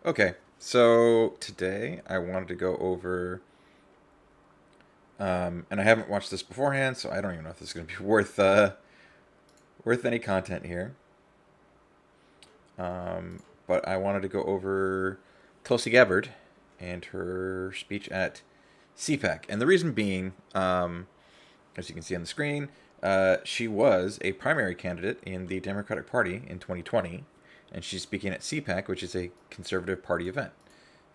Okay, so today I wanted to go over, and I haven't watched this beforehand, so I don't even know if this is going to be worth any content here. But I wanted to go over Tulsi Gabbard and her speech at CPAC, and the reason being, as you can see on the screen, she was a primary candidate in the Democratic Party in 2020, and she's speaking at CPAC, which is a conservative party event.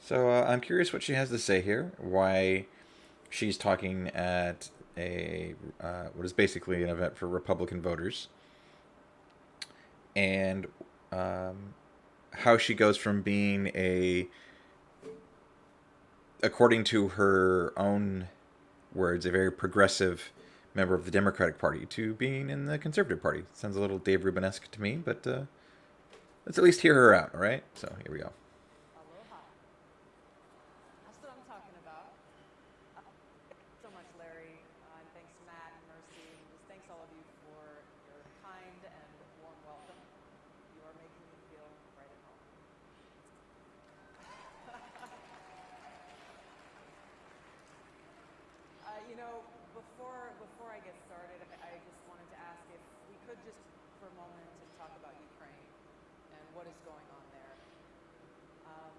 So I'm curious what she has to say here. Why she's talking at a what is basically an event for Republican voters, and how she goes from being according to her own words, a very progressive member of the Democratic Party to being in the Conservative Party. Sounds a little Dave Rubin-esque to me, but let's at least hear her out, all right? So here we go. Aloha. That's what I'm talking about. So much, Larry. And thanks, Matt and Mercy. And just thanks all of you for your kind and warm welcome. You are making me feel right at home. Before I get started, I just wanted to ask if we could just, for a moment, to talk about Ukraine and what is going on there. Um,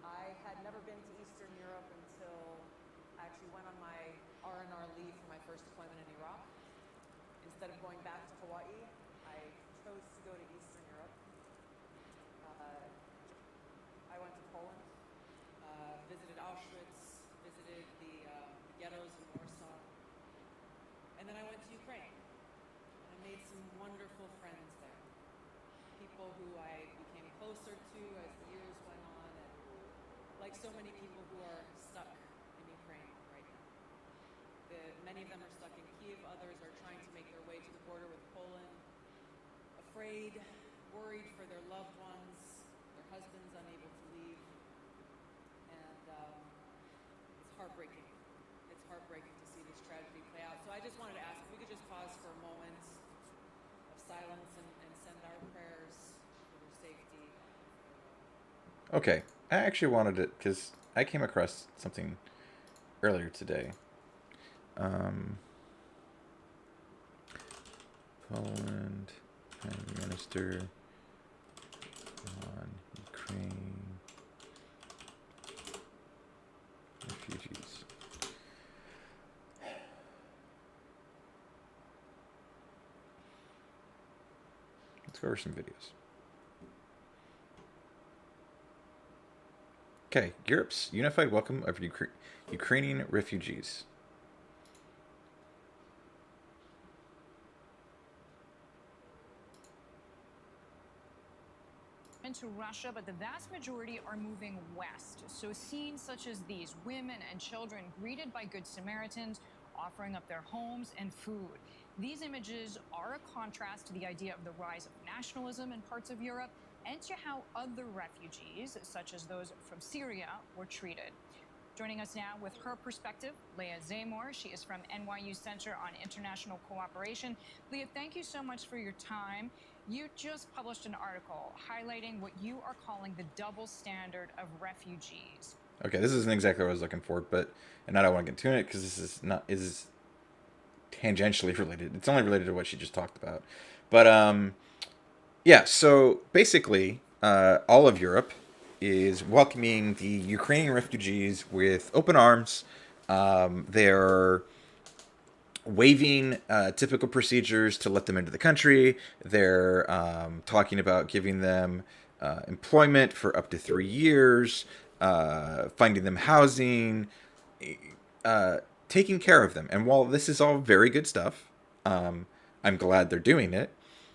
I had never been to Eastern Europe until I actually went on my R&R leave for my first deployment in Iraq. Instead of going back to Hawaii, I chose to go to Eastern Europe. I went to Poland, visited Auschwitz, visited the ghettos in Warsaw, and then I went to Ukraine. And I made some wonderful friends there. People who I became closer to as the years went on, and like so many people who are stuck in Ukraine right now. Many of them are stuck in Kiev, others are trying to make their way to the border with Poland, afraid, worried for their loved ones, their husbands unable to leave, and it's heartbreaking. It's heartbreaking to see this tragedy play out. So I just wanted to ask if we could just pause for a moment of silence and send our prayers for their safety. Okay, I actually wanted it because I came across something earlier today. Poland Prime Minister on Ukraine refugees. Let's go over some videos. Okay, Europe's unified welcome of Ukrainian refugees. To Russia, but the vast majority are moving west. So scenes such as these, women and children greeted by Good Samaritans, offering up their homes and food. These images are a contrast to the idea of the rise of nationalism in parts of Europe and to how other refugees, such as those from Syria, were treated. Joining us now with her perspective, Leah Zamor. She is from NYU Center on International Cooperation. Leah, thank you so much for your time. You just published an article highlighting what you are calling the double standard of refugees. Okay, this isn't exactly what I was looking for, and I don't want to get into it because this is tangentially related. It's only related to what she just talked about. But yeah, so basically, all of Europe is welcoming the Ukrainian refugees with open arms. They're waiving typical procedures to let them into the country. They're talking about giving them employment for up to 3 years, finding them housing, taking care of them. And while this is all very good stuff, I'm glad they're doing it.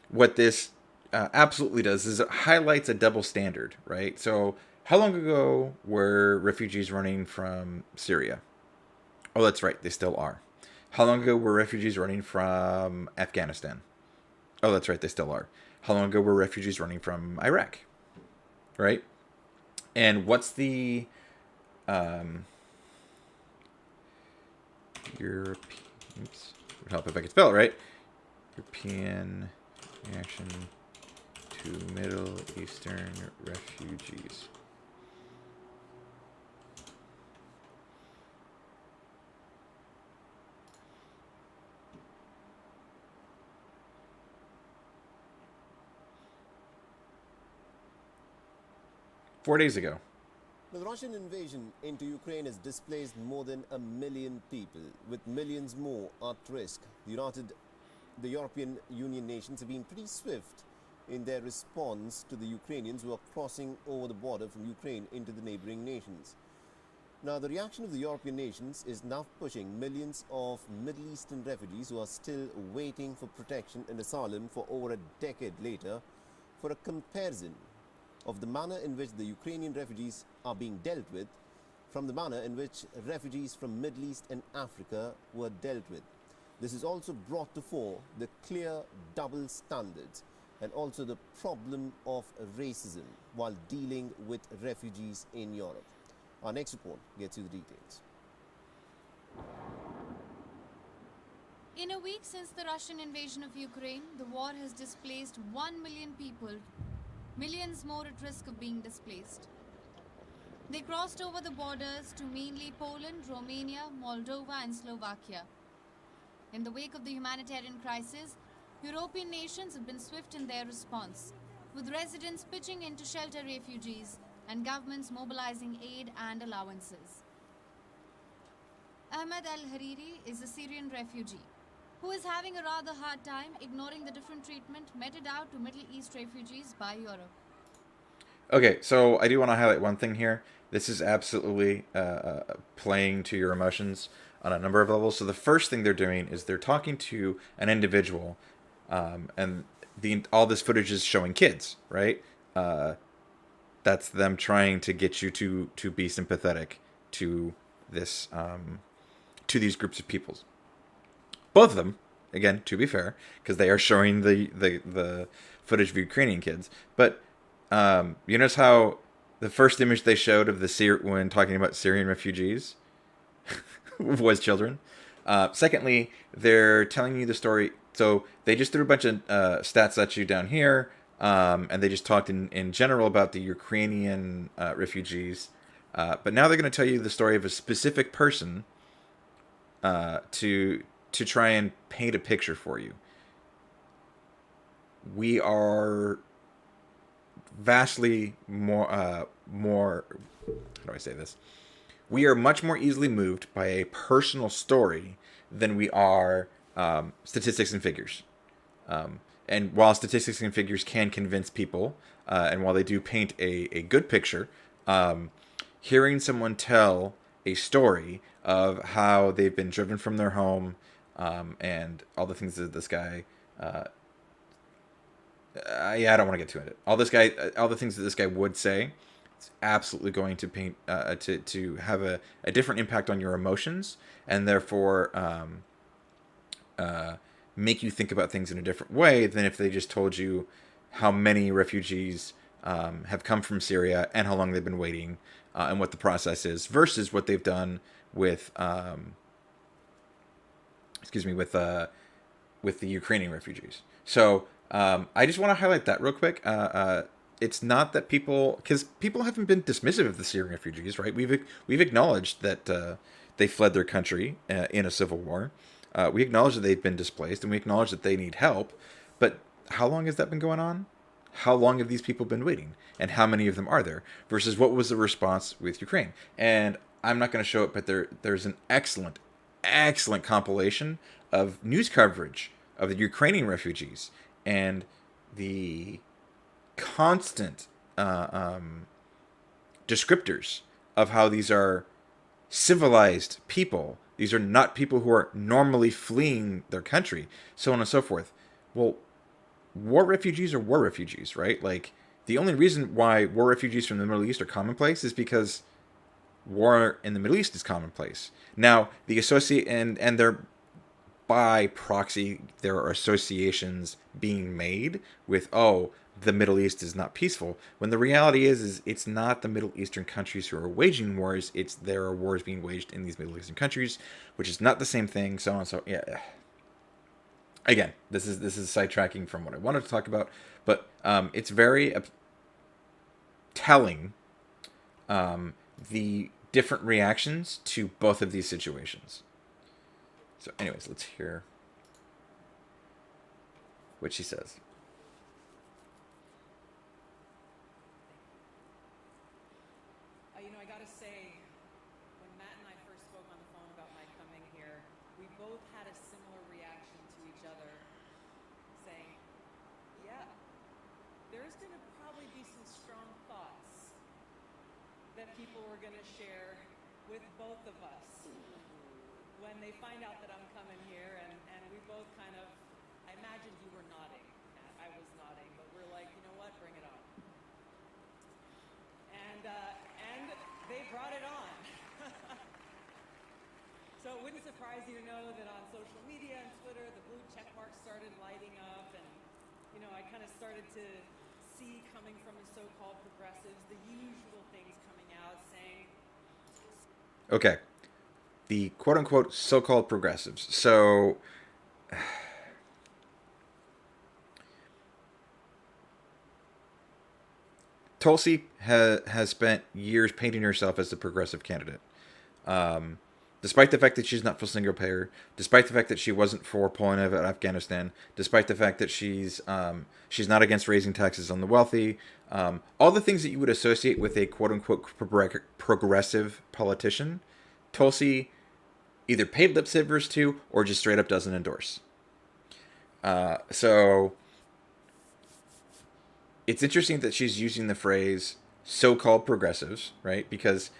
What this absolutely does is it highlights a double standard, right? So how long ago were refugees running from Syria? Oh, that's right, they still are. How long ago were refugees running from Afghanistan? Oh, that's right, they still are. How long ago were refugees running from Iraq? Right? And what's the European, oops, it would help if I could spell it right. European reaction to Middle Eastern refugees. 4 days ago. Now, the Russian invasion into Ukraine has displaced more than 1 million people, with millions more at risk. The European Union nations have been pretty swift in their response to the Ukrainians who are crossing over the border from Ukraine into the neighboring nations. Now, the reaction of the European nations is now pushing millions of Middle Eastern refugees who are still waiting for protection and asylum for over a decade later for a comparison of the manner in which the Ukrainian refugees are being dealt with from the manner in which refugees from Middle East and Africa were dealt with. This has also brought to fore the clear double standards and also the problem of racism while dealing with refugees in Europe. Our next report gets you the details. In a week since the Russian invasion of Ukraine, the war has displaced 1 million people, millions more at risk of being displaced. They crossed over the borders to mainly Poland, Romania, Moldova and Slovakia. In the wake of the humanitarian crisis, European nations have been swift in their response, with residents pitching in to shelter refugees and governments mobilizing aid and allowances. Ahmed al-Hariri is a Syrian refugee who is having a rather hard time ignoring the different treatment meted out to Middle East refugees by Europe. Okay, so I do want to highlight one thing here. This is absolutely playing to your emotions on a number of levels. So the first thing they're doing is they're talking to an individual, and all this footage is showing kids, right? That's them trying to get you to be sympathetic to this to these groups of peoples. Both of them, again, to be fair, because they are showing the footage of Ukrainian kids. But you notice how the first image they showed of when talking about Syrian refugees was children. Secondly, they're telling you the story. So they just threw a bunch of stats at you down here, and they just talked in general about the Ukrainian refugees. But now they're going to tell you the story of a specific person to try and paint a picture for you. We are vastly more how do I say this? We are much more easily moved by a personal story than we are statistics and figures. And while statistics and figures can convince people, and while they do paint a good picture, hearing someone tell a story of how they've been driven from their home, and all the things that this guy I don't want to get too into it. All the things that this guy would say, it's absolutely going to paint to have a different impact on your emotions, and therefore make you think about things in a different way than if they just told you how many refugees have come from Syria and how long they've been waiting, and what the process is, versus what they've done with with the Ukrainian refugees. So I just want to highlight that real quick. It's not that because people haven't been dismissive of the Syrian refugees, right? We've acknowledged that they fled their country in a civil war. We acknowledge that they've been displaced, and we acknowledge that they need help. But how long has that been going on? How long have these people been waiting? And how many of them are there? Versus what was the response with Ukraine? And I'm not going to show it, but there's an excellent compilation of news coverage of the Ukrainian refugees and the constant descriptors of how these are civilized people. These are not people who are normally fleeing their country, so on and so forth. Well, war refugees are war refugees, right? Like, the only reason why war refugees from the Middle East are commonplace is because war in the Middle East is commonplace. Now, the and they're by proxy, there are associations being made with, the Middle East is not peaceful, when the reality is it's not the Middle Eastern countries who are waging wars, there are wars being waged in these Middle Eastern countries, which is not the same thing, so on, so yeah. Again, this is sidetracking from what I wanted to talk about, but it's very telling the different reactions to both of these situations. So anyways, let's hear what she says. that people were going to share with both of us when they find out that I'm coming here, and we both kind of, I imagined you were nodding. I was nodding, but we're like, you know what, bring it on. And they brought it on. So it wouldn't surprise you to know that on social media and Twitter, the blue check marks started lighting up, and I kind of started to see coming from the so-called progressives the usual things coming out saying. Okay, the quote-unquote so-called progressives. So Tulsi has spent years painting herself as the progressive candidate. Despite the fact that she's not for single payer, despite the fact that she wasn't for pulling out of Afghanistan, despite the fact that she's not against raising taxes on the wealthy, all the things that you would associate with a quote-unquote progressive politician, Tulsi either paid lip service to or just straight up doesn't endorse. So it's interesting that she's using the phrase so-called progressives, right? Because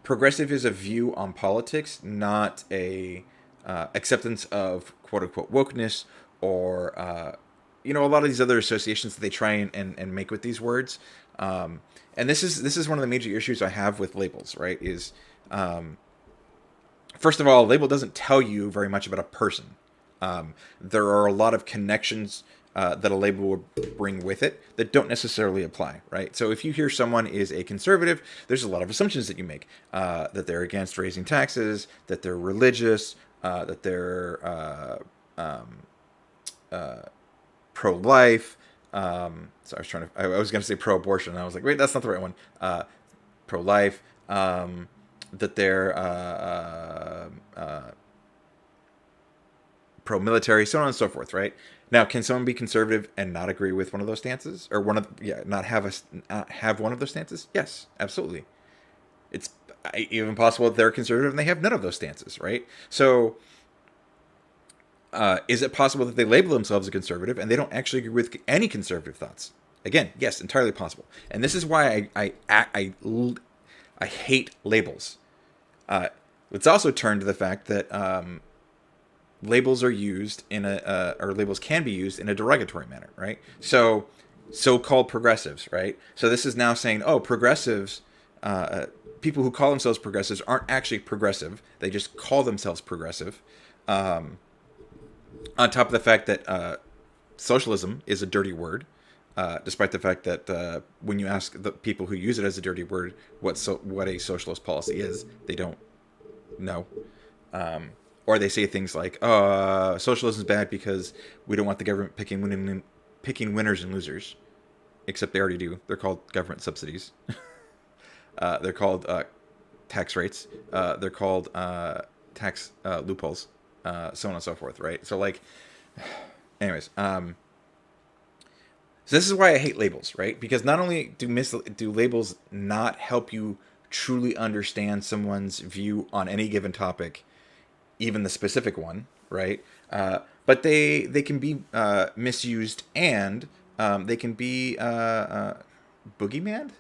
progressive is a view on politics, not a acceptance of quote-unquote wokeness or, a lot of these other associations that they try and make with these words. And this is one of the major issues I have with labels, right? Is, first of all, a label doesn't tell you very much about a person. There are a lot of connections that a label will bring with it that don't necessarily apply, right? So if you hear someone is a conservative, there's a lot of assumptions that you make, that they're against raising taxes, that they're religious, that they're pro-life. So I was going to say pro-abortion, and I was like, wait, that's not the right one. Pro-life, that they're pro-military, so on and so forth, right? Now, can someone be conservative and not agree with one of those stances, or not have one of those stances? Yes, absolutely. It's even possible that they're conservative and they have none of those stances, right? So, is it possible that they label themselves a conservative and they don't actually agree with any conservative thoughts? Again, yes, entirely possible. And this is why I hate labels. Let's also turn to the fact that labels are used or labels can be used in a derogatory manner, right? So-called progressives, right? So this is now saying, oh, progressives, people who call themselves progressives aren't actually progressive. They just call themselves progressive. On top of the fact that socialism is a dirty word, despite the fact that when you ask the people who use it as a dirty word what a socialist policy is, they don't know. Or they say things like, socialism is bad because we don't want the government picking winners and losers. Except they already do. They're called government subsidies. They're called tax rates. They're called tax loopholes. So on and so forth, right? So, anyways. So this is why I hate labels, right? Because not only do labels not help you truly understand someone's view on any given topic, even the specific one, right? But they can be misused, and they can be boogeyman.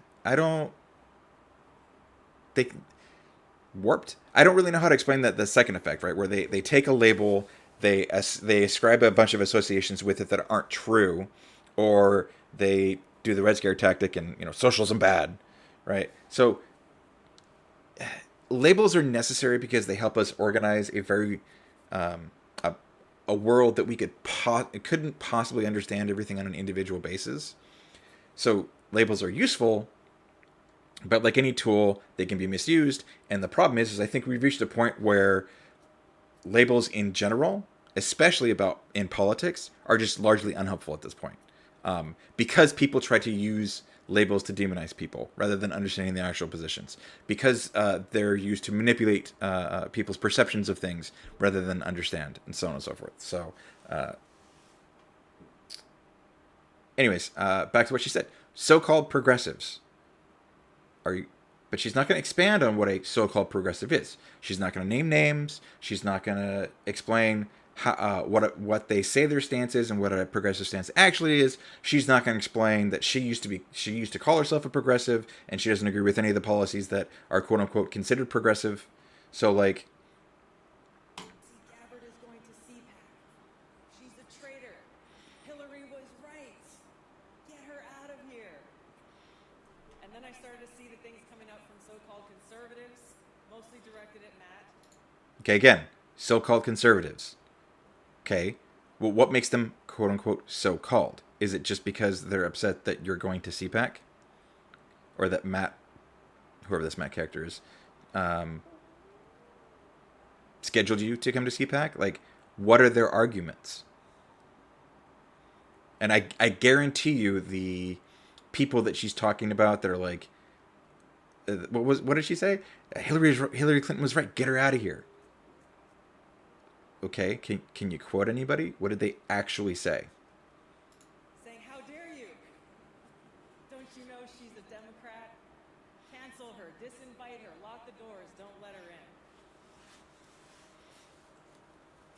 Warped. I don't really know how to explain the second effect, right? Where they take a label, they ascribe a bunch of associations with it that aren't true, or they do the Red Scare tactic and socialism bad, right? So labels are necessary because they help us organize a very a world that we couldn't possibly understand everything on an individual basis. So labels are useful, but like any tool, they can be misused. And the problem is I think we've reached a point where labels in general, especially in politics, are just largely unhelpful at this point, because people try to use labels to demonize people rather than understanding the actual positions, because they're used to manipulate people's perceptions of things rather than understand, and so on and so forth. So anyways, back to what she said. So-called progressives but she's not going to expand on what a so-called progressive is. She's not going to name names. She's not going to explain what they say their stance is and what a progressive stance actually is. She's not going to explain that she used to call herself a progressive, and she doesn't agree with any of the policies that are quote unquote considered progressive. So like, Tulsi Gabbard is going to CPAC. She's a traitor. Hillary was right. Get her out of here. And then I started to see the things coming out from so-called conservatives, mostly directed at Matt. okay, again, so-called conservatives. Okay, well, what makes them quote unquote so-called? Is it just because they're upset that you're going to CPAC, or that Matt, whoever this Matt character is, scheduled you to come to CPAC? Like, what are their arguments? And I guarantee you the people that she's talking about that are like, what did she say? Hillary Clinton was right. Get her out of here. Okay, can you quote anybody? What did they actually say? Saying, how dare you? Don't you know she's a Democrat? Cancel her, disinvite her, lock the doors, don't let her in.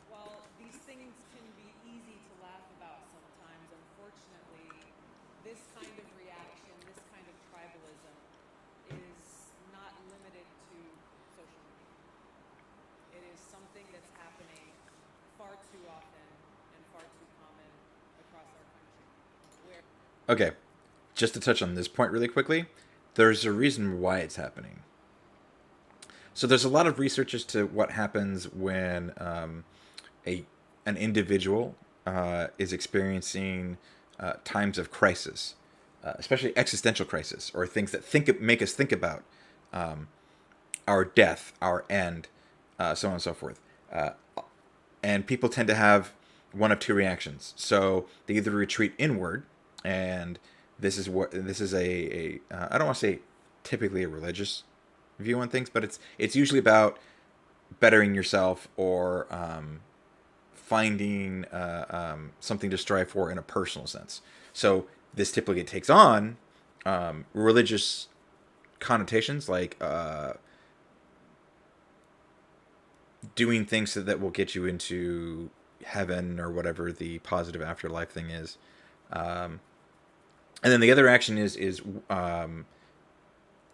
While these things can be easy to laugh about sometimes, unfortunately, this kind of reaction, this kind of tribalism is not limited to social media. It is something that's happening far too often and far too common across our country. Where Okay, just to touch on this point really quickly, there's a reason why it's happening. So there's a lot of research as to what happens when an individual is experiencing times of crisis, especially existential crisis, or things that make us think about our death, our end, so on and so forth. And people tend to have one of two reactions. So they either retreat inward, and this is a I don't want to say typically a religious view on things, but it's usually about bettering yourself, or finding something to strive for in a personal sense. So this typically takes on religious connotations, like doing things that will get you into heaven, or whatever the positive afterlife thing is. And then the other action is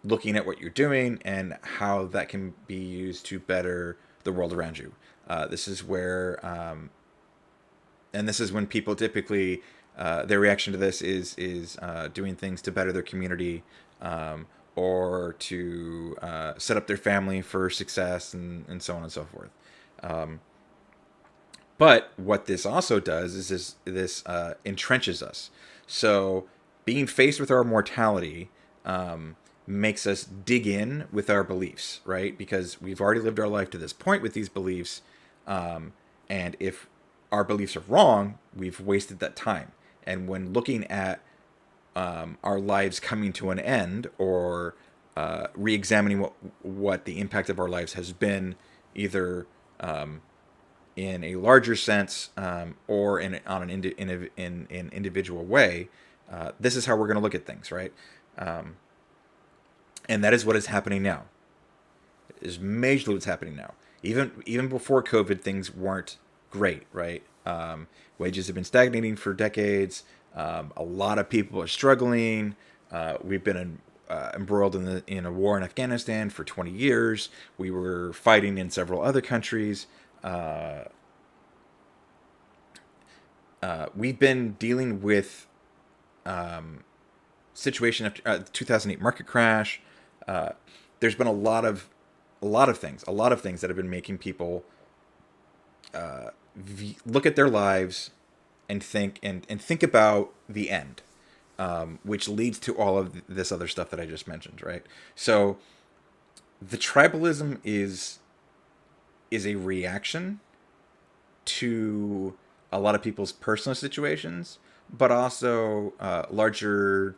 looking at what you're doing and how that can be used to better the world around you. This is where, and this is when people typically, their reaction to this is doing things to better their community, or to set up their family for success, and so on and so forth. But what this also does is this entrenches us. So being faced with our mortality makes us dig in with our beliefs, right? Because we've already lived our life to this point with these beliefs. And if our beliefs are wrong, we've wasted that time. And when looking at our lives coming to an end, or re-examining what the impact of our lives has been, either in a larger sense, or in an individual way, this is how we're going to look at things, right? And that is what is happening now. It is majorly what's happening now. Even before COVID, things weren't great, right? Wages have been stagnating for decades. A lot of people are struggling. We've been embroiled in a war in Afghanistan for 20 years. We were fighting in several other countries. We've been dealing with situation after 2008 market crash. There's been a lot of things that have been making people look at their lives and think about the end, which leads to all of this other stuff that I just mentioned, right? So the tribalism is a reaction to a lot of people's personal situations, but also larger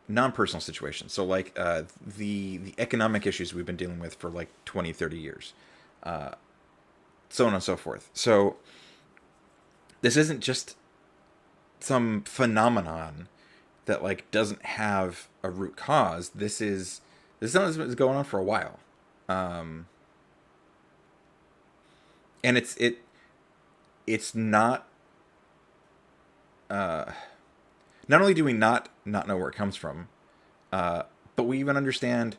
non-personal situations. So like the economic issues we've been dealing with for like 20, 30 years, so on and so forth. So this isn't just some phenomenon that like doesn't have a root cause. This is something that's been going on for a while. And it's not. Not only do we not know where it comes from, but we even understand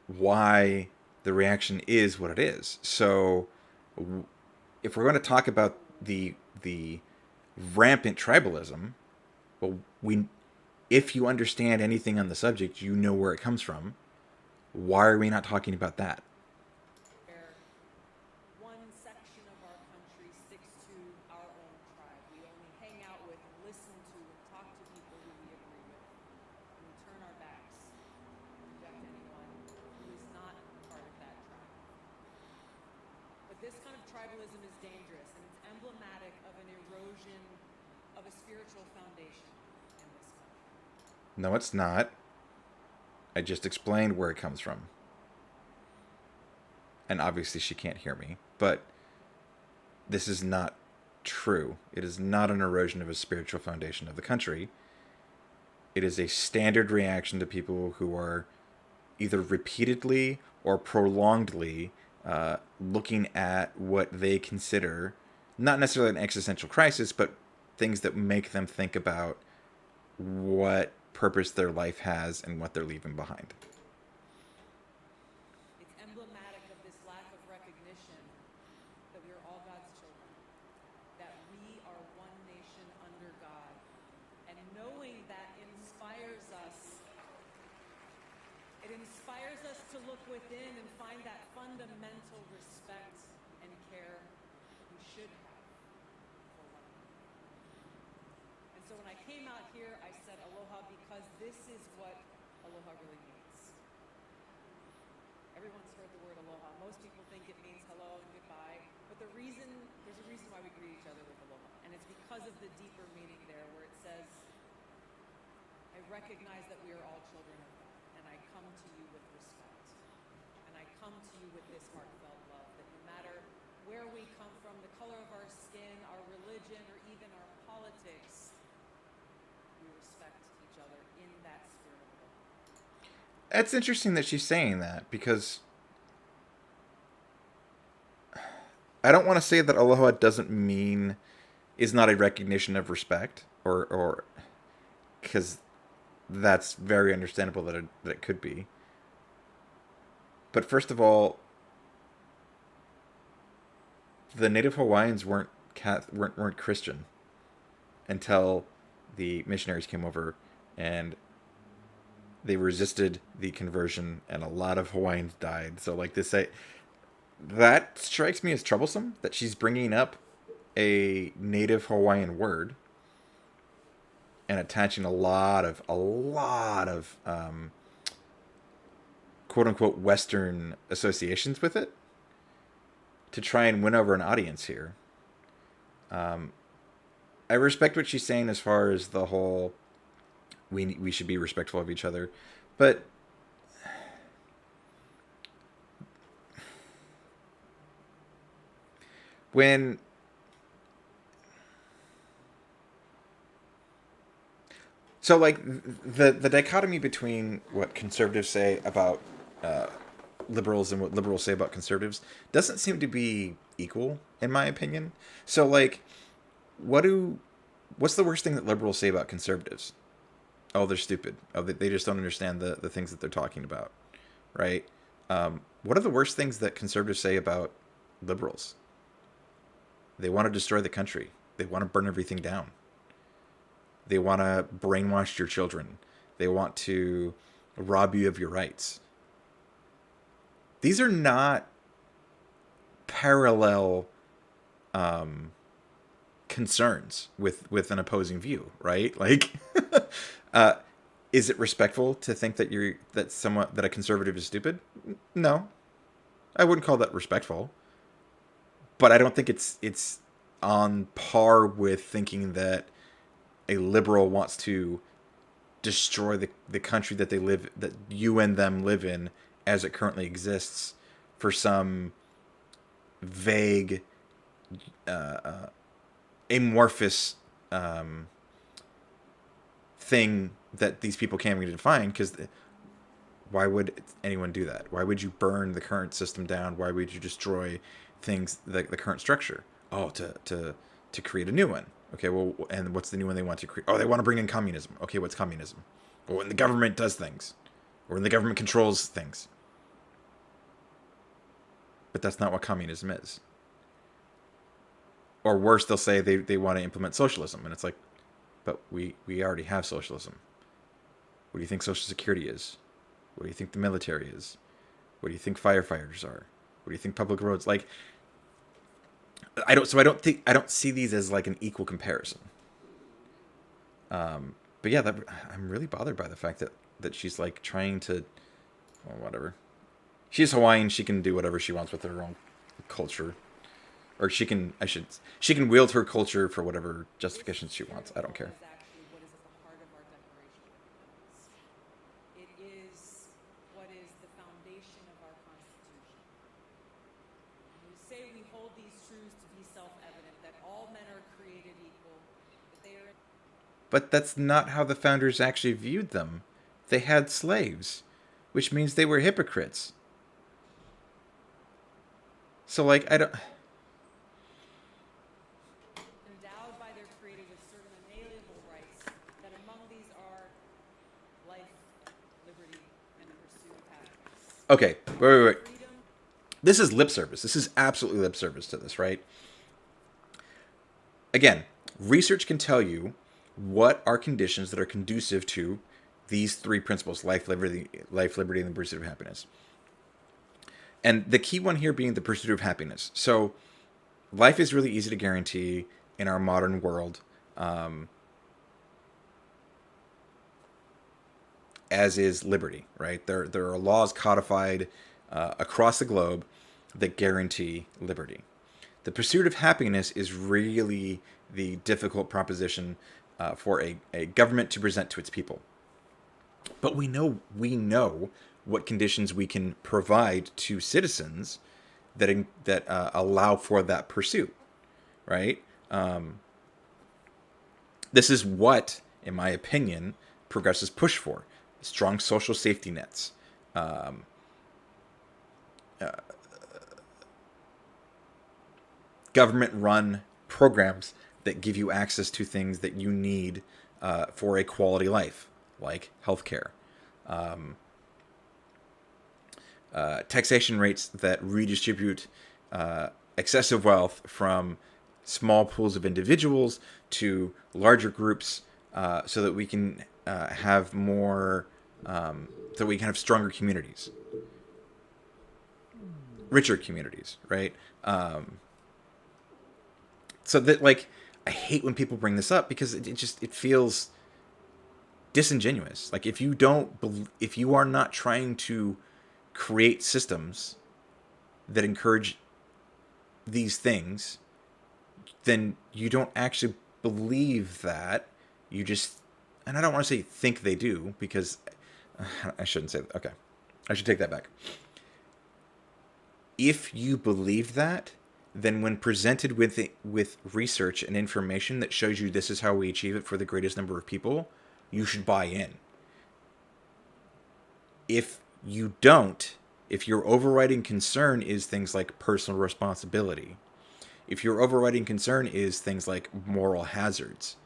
why the reaction is what it is. So, if we're going to talk about the rampant tribalism, well, if you understand anything on the subject, you know where it comes from. Why are we not talking about that? Where one section of our country sticks to our own tribe. We only hang out with, listen to, and talk to people who we agree with. And we turn our backs and reject anyone who is not part of that tribe. But this kind of tribalism is dangerous, and it's emblematic of an erosion of a spiritual foundation in this country. No, it's not. I just explained where it comes from. And obviously she can't hear me, but this is not true. It is not an erosion of a spiritual foundation of the country. It is a standard reaction to people who are either repeatedly or prolongedly looking at what they consider not necessarily an existential crisis, but things that make them think about what purpose their life has and what they're leaving behind. It's emblematic of this lack of recognition that we are all God's children, that we are one nation under God, and knowing that inspires us. It inspires us to look within and find that fundamental respect and care we should have for one another. And so when I came out here, I said aloha because this is what aloha really means. Everyone's heard the word aloha. Most people think it means hello and goodbye, but there's a reason why we greet each other with aloha, and it's because of the deeper meaning there where it says, I recognize that we are all children of God, and I come to you with respect, and I come to you with this heartfelt love, that no matter where we come from, the color of our skin, our religion, or even our politics, we respect each other in that spirit of aloha. It's interesting that she's saying that, because I don't want to say that aloha is not a recognition of respect, or because that's very understandable that it could be. But first of all, the native Hawaiians weren't Christian until the missionaries came over, and they resisted the conversion, and a lot of Hawaiians died. So, like, that strikes me as troublesome, that she's bringing up a native Hawaiian word and attaching a lot of quote unquote Western associations with it to try and win over an audience here. I respect what she's saying as far as the whole we should be respectful of each other, but when so like the dichotomy between what conservatives say about liberals and what liberals say about conservatives doesn't seem to be equal, in my opinion. So, like, what's the worst thing that liberals say about conservatives? Oh, they're stupid. Oh, they just don't understand the things that they're talking about, right? What are the worst things that conservatives say about liberals? They want to destroy the country. They want to burn everything down. They want to brainwash your children. They want to rob you of your rights. These are not parallel concerns with an opposing view, right? Like, is it respectful to think that that a conservative is stupid? No, I wouldn't call that respectful. But I don't think it's on par with thinking that a liberal wants to destroy the country that you and them live in as it currently exists for some vague, amorphous thing that these people can't really define. Because why would anyone do that? Why would you burn the current system down? Why would you destroy things, the current structure? oh, to create a new one. Okay, well, and what's the new one they want to create? Oh, they want to bring in communism. Okay, what's communism? Well, when the government does things, or when the government controls things. But that's not what communism is. Or worse, they'll say they want to implement socialism, and it's like, but we already have socialism. What do you think Social Security is? What do you think the military is? What do you think firefighters are? What do you think public roads like? I don't see these as like an equal comparison. But yeah, I'm really bothered by the fact that she's like trying to, well, whatever. She's Hawaiian. She can do whatever she wants with her own culture, or she can wield her culture for whatever justifications she wants. I don't care. Is actually what is at the heart of our Declaration of Independence. It is what is the foundation of our Constitution. We say we hold these truths to be self-evident, that all men are created equal, that they are... But that's not how the founders actually viewed them. They had slaves, which means they were hypocrites. So, like, I don't... endowed by their creator with certain inalienable rights, that among these are life, liberty, and the pursuit of happiness. Okay, wait. Freedom, This is lip service. This is absolutely lip service to this, right? Again, research can tell you what are conditions that are conducive to these three principles: life, liberty, and the pursuit of happiness. And the key one here being the pursuit of happiness. So, life is really easy to guarantee in our modern world, as is liberty, right? There are laws codified across the globe that guarantee liberty. The pursuit of happiness is really the difficult proposition for a government to present to its people. But we know what conditions we can provide to citizens that allow for that pursuit, right? This is what, in my opinion, progressives push for: strong social safety nets, government-run programs that give you access to things that you need for a quality life, like healthcare. Taxation rates that redistribute excessive wealth from small pools of individuals to larger groups, so that we can have more, so we can have stronger communities, richer communities, right? So that, like, I hate when people bring this up because it feels disingenuous. Like, if you are not trying to create systems that encourage these things, then you don't actually believe that. You just, and I don't want to say think they do, because I shouldn't say that. Okay, I should take that back. If you believe that, then when presented with research and information that shows you this is how we achieve it for the greatest number of people, you should buy in. If you don't, if your overriding concern is things like personal responsibility, if your overriding concern is things like moral hazards,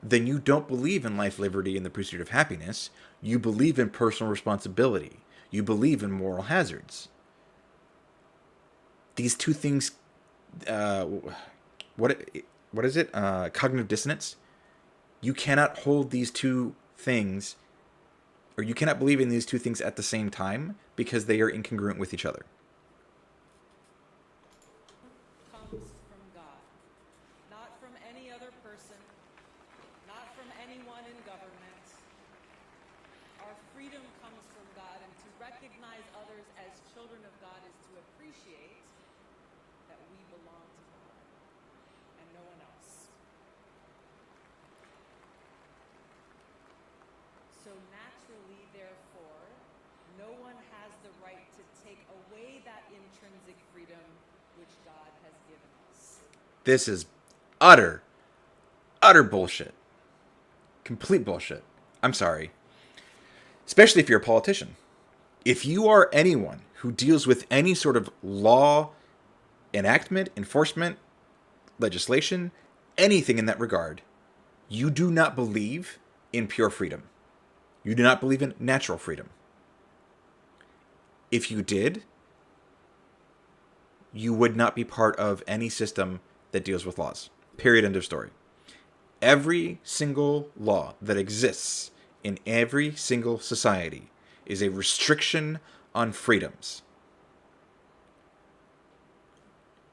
then you don't believe in life, liberty, and the pursuit of happiness. You believe in personal responsibility. You believe in moral hazards. These two things, what is it? Cognitive dissonance. You cannot hold these two things, or you cannot believe in these two things at the same time, because they are incongruent with each other. comes from God, not from any other person, not from anyone in government. Our freedom comes from God, and to recognize others as children of God is to appreciate that we belong to God and no one else. So naturally, therefore, no one has the right to take away that intrinsic freedom which God has given us. This is utter bullshit. Complete bullshit. I'm sorry. Especially if you're a politician. If you are anyone who deals with any sort of law enactment, enforcement, legislation, anything in that regard, you do not believe in pure freedom. You do not believe in natural freedom. If you did, you would not be part of any system that deals with laws. Period. End of story. Every single law that exists in every single society is a restriction on freedoms.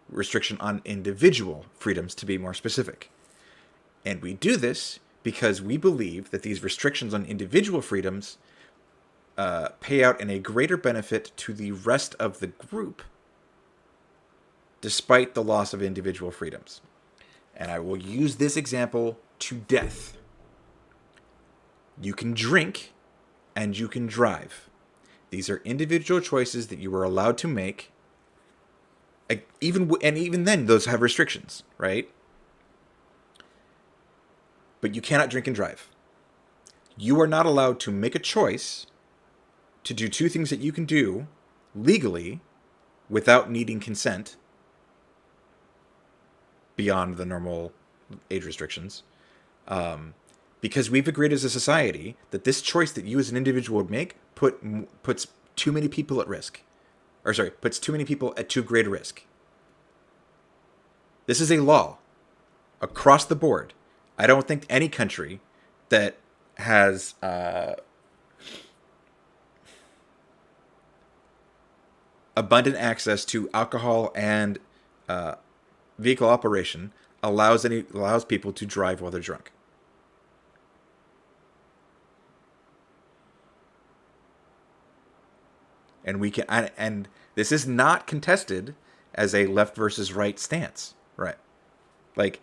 Restriction on individual freedoms, to be more specific. And we do this because we believe that these restrictions on individual freedoms pay out in a greater benefit to the rest of the group, despite the loss of individual freedoms. And I will use this example to death. You can drink and you can drive. These are individual choices that you are allowed to make. Even then, those have restrictions, right? But you cannot drink and drive. You are not allowed to make a choice to do two things that you can do legally without needing consent beyond the normal age restrictions. Because we've agreed as a society that this choice that you as an individual would make puts too many people at risk. Puts too many people at too great a risk. This is a law across the board. I don't think any country that has abundant access to alcohol and vehicle operation allows people to drive while they're drunk. And and this is not contested as a left versus right stance, right? Like,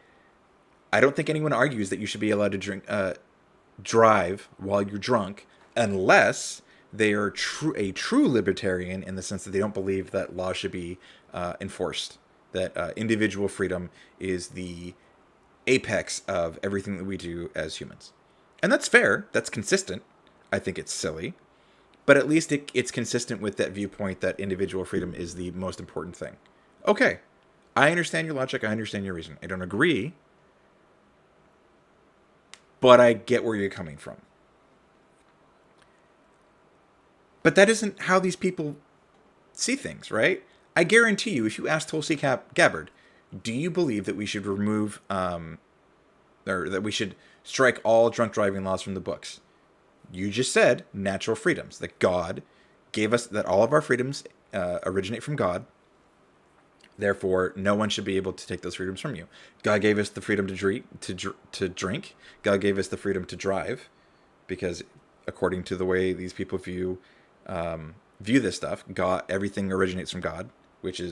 I don't think anyone argues that you should be allowed to drive while you're drunk, unless they are a true libertarian in the sense that they don't believe that law should be enforced, that individual freedom is the apex of everything that we do as humans. And that's fair. That's consistent. I think it's silly. But at least it's consistent with that viewpoint that individual freedom is the most important thing. Okay, I understand your logic. I understand your reason. I don't agree, but I get where you're coming from. But that isn't how these people see things, right? I guarantee you, if you ask Tulsi Gabbard, do you believe that we should remove, or that we should strike all drunk driving laws from the books? You just said natural freedoms, that God gave us, that all of our freedoms originate from God. Therefore, no one should be able to take those freedoms from you. God gave us the freedom to drink. God gave us the freedom to drive, because according to the way these people view this stuff, everything originates from God, which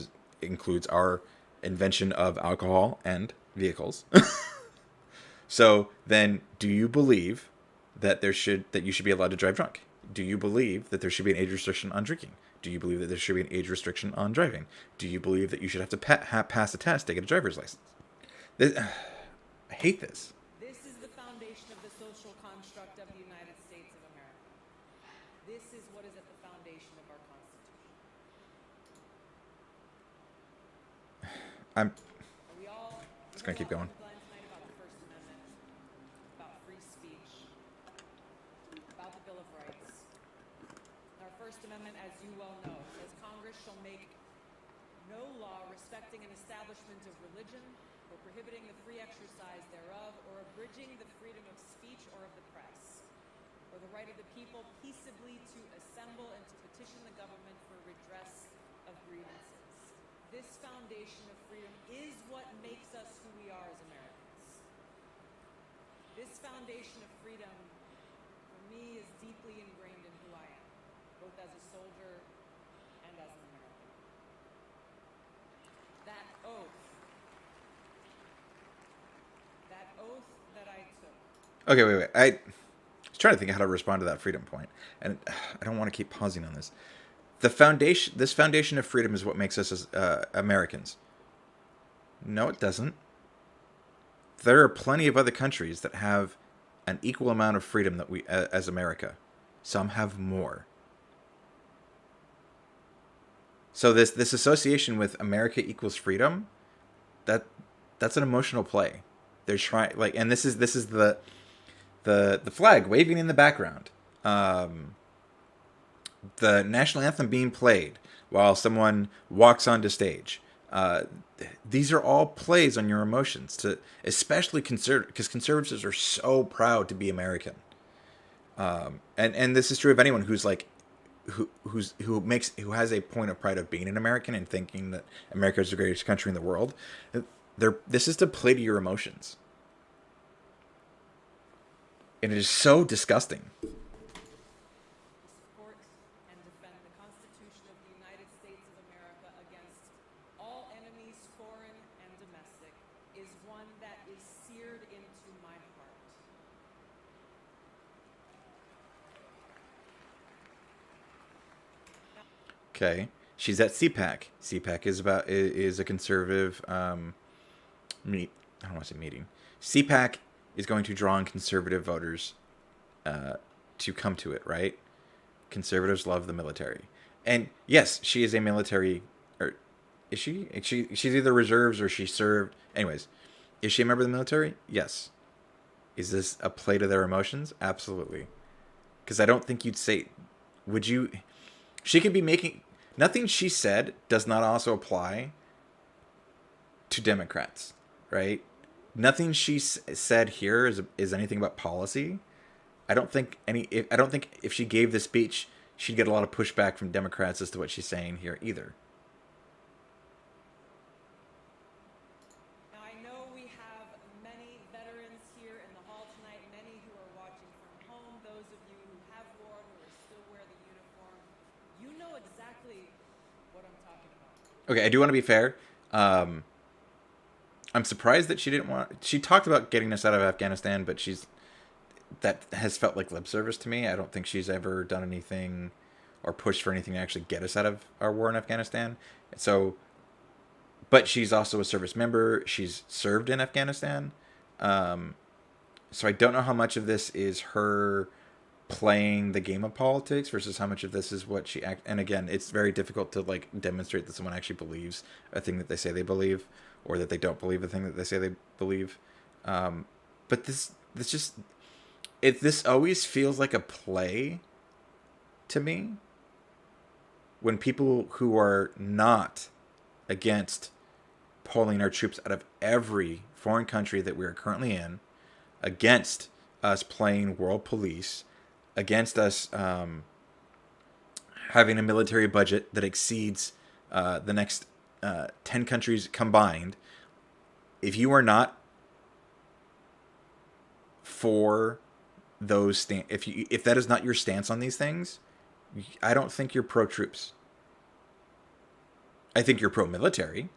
includes our invention of alcohol and vehicles. So then, do you believe that you should be allowed to drive drunk? Do you believe that there should be an age restriction on drinking? Do you believe that there should be an age restriction on driving? Do you believe that you should have to pass a test to get a driver's license? I hate this. This is the foundation of the social construct of the United States of America. This is what is at the foundation of our Constitution. I'm Are we all just gonna keep going. tonight about the First Amendment, about free speech, about the Bill of Rights. Our First Amendment, as you well know, says Congress shall make no law respecting an establishment of religion or prohibiting the free exercise thereof or abridging the freedom of speech or of the press, or the right of the people peaceably to assemble and to petition the government for redress of grievances. This foundation of freedom is what makes us who we are as Americans. This foundation of freedom, for me, is deeply ingrained in who I am, both as a soldier and as an American. That oath that I took. Okay, wait. I was trying to think of how to respond to that freedom point, and I don't want to keep pausing on this. This foundation of freedom is what makes us as Americans. No, it doesn't. There are plenty of other countries that have an equal amount of freedom that we, as America. Some have more. So this association with America equals freedom, That's an emotional play. They're trying, like, and this is the flag waving in the background. The national anthem being played while someone walks onto stage. These are all plays on your emotions, to especially because conservatives are so proud to be American. And this is true of anyone who's like who has a point of pride of being an American and thinking that America is the greatest country in the world. This is to play to your emotions, and it is so disgusting. Support and defend the Constitution of the United States of America against all enemies, foreign and domestic, is one that is seared into my heart. Okay, she's at CPAC. CPAC is a conservative meet. I don't want to say meeting. CPAC is going to draw on conservative voters to come to it, right? Conservatives love the military, and yes, she is a military. Or is she? She's either reserves or she served. Anyways, is she a member of the military? Yes. Is this a play to their emotions? Absolutely. Because I don't think you'd say. Would you? She could be making. Nothing she said does not also apply to Democrats, right? Nothing she said here is anything about policy. I don't think if she gave this speech, she'd get a lot of pushback from Democrats as to what she's saying here either. Now, I know we have many veterans here in the hall tonight, many who are watching from home, those of you who have worn or still wear the uniform. You know exactly what I'm talking about. Okay, I do want to be fair. I'm surprised that she didn't want. She talked about getting us out of Afghanistan, but that has felt like lip service to me. I don't think she's ever done anything or pushed for anything to actually get us out of our war in Afghanistan. So, but she's also a service member. She's served in Afghanistan. So I don't know how much of this is her playing the game of politics versus how much of this is what she and again, it's very difficult to like demonstrate that someone actually believes a thing that they say they believe, or that they don't believe the thing that they say they believe. But this always feels like a play to me when people who are not against pulling our troops out of every foreign country that we are currently in, against us playing world police, against us having a military budget that exceeds the next 10 countries combined. If you are not for those if that is not your stance on these things, I don't think you're pro troops. I think you're pro military,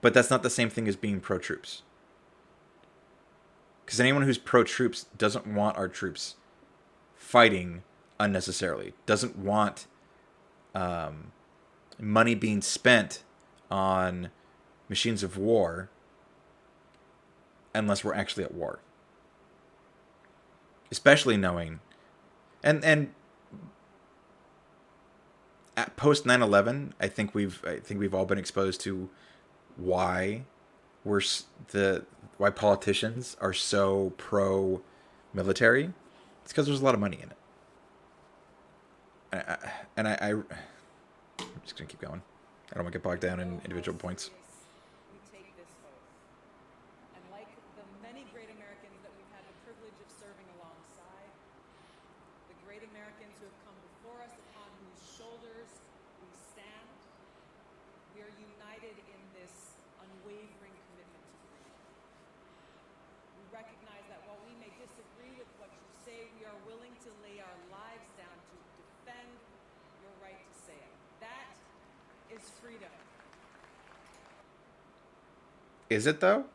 but that's not the same thing as being pro troops. Because anyone who's pro troops doesn't want our troops fighting unnecessarily, doesn't want money being spent on machines of war unless we're actually at war. Especially knowing, and at post 9/11, I think we've all been exposed to why why politicians are so pro military. It's because there's a lot of money in it. I'm just gonna keep going. I don't want to get bogged down in individual points. We take this oath. And like the many great Americans that we've had the privilege of serving alongside, the great Americans who have come before us, upon whose shoulders we stand, we are united in this unwavering commitment to freedom. We recognize that while we may disagree with what you say, we are willing to lay our lives down to defend your right to say it. That is freedom. Is it though?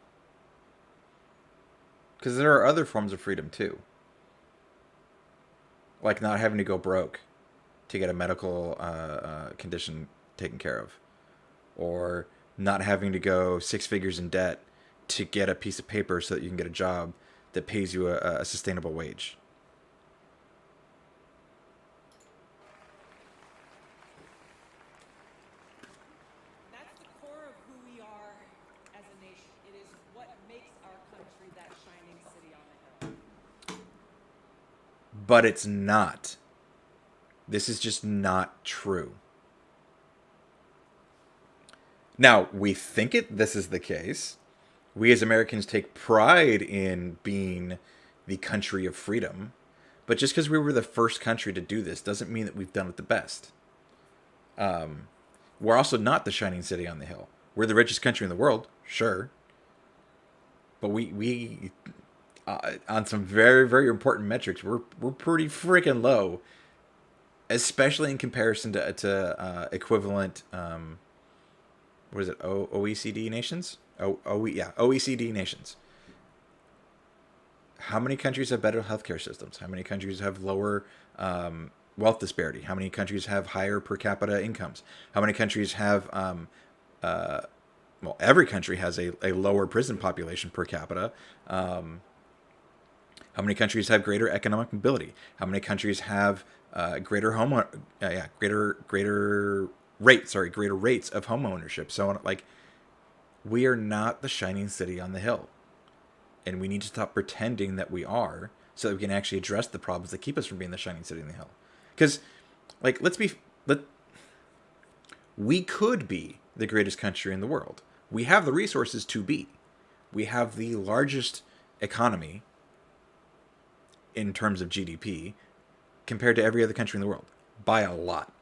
Because there are other forms of freedom too. Like not having to go broke to get a medical condition taken care of. Or not having to go 6 figures in debt to get a piece of paper so that you can get a job that pays you a sustainable wage. That's the core of who we are as a nation. It but it's not. This is just not true. Now, we think this is the case. We as Americans take pride in being the country of freedom. But just because we were the first country to do this doesn't mean that we've done it the best. We're also not the shining city on the hill. We're the richest country in the world, sure. But we on some very, very important metrics, we're pretty freaking low, especially in comparison to equivalent, what is it, OECD nations? OECD nations. How many countries have better healthcare systems? How many countries have lower wealth disparity? How many countries have higher per capita incomes? How many countries have, every country has a lower prison population per capita. How many countries have greater economic mobility? How many countries have greater rates of home ownership? So on, like, we are not the shining city on the hill. And we need to stop pretending that we are, so that we can actually address the problems that keep us from being the shining city on the hill. Because, like, we could be the greatest country in the world. We have the resources to be. We have the largest economy in terms of GDP compared to every other country in the world, by a lot.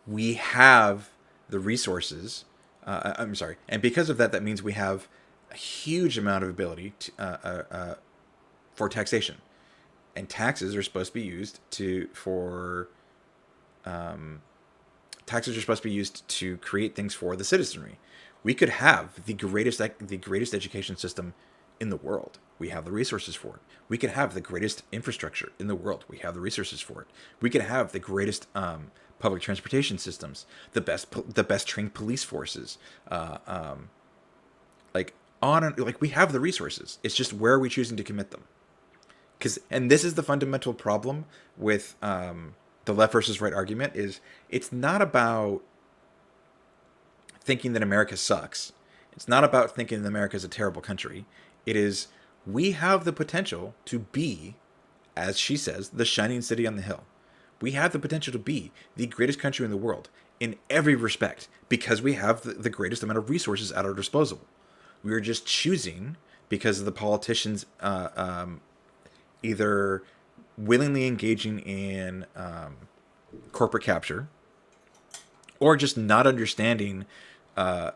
We have the resources. And because of that, that means we have a huge amount of ability for taxation, and taxes are supposed to be used to create things for the citizenry. We could have the greatest education system in the world. We have the resources for it. We could have the greatest infrastructure in the world. We have the resources for it. We could have the greatest public transportation systems, the best trained police forces, we have the resources. It's just, where are we choosing to commit them? And this is the fundamental problem with the left versus right argument, is it's not about thinking that America sucks. It's not about thinking that America is a terrible country. It is, we have the potential to be, as she says, the shining city on the hill. We have the potential to be the greatest country in the world in every respect, because we have the greatest amount of resources at our disposal. We are just choosing, because of the politicians either willingly engaging in corporate capture, or just not understanding the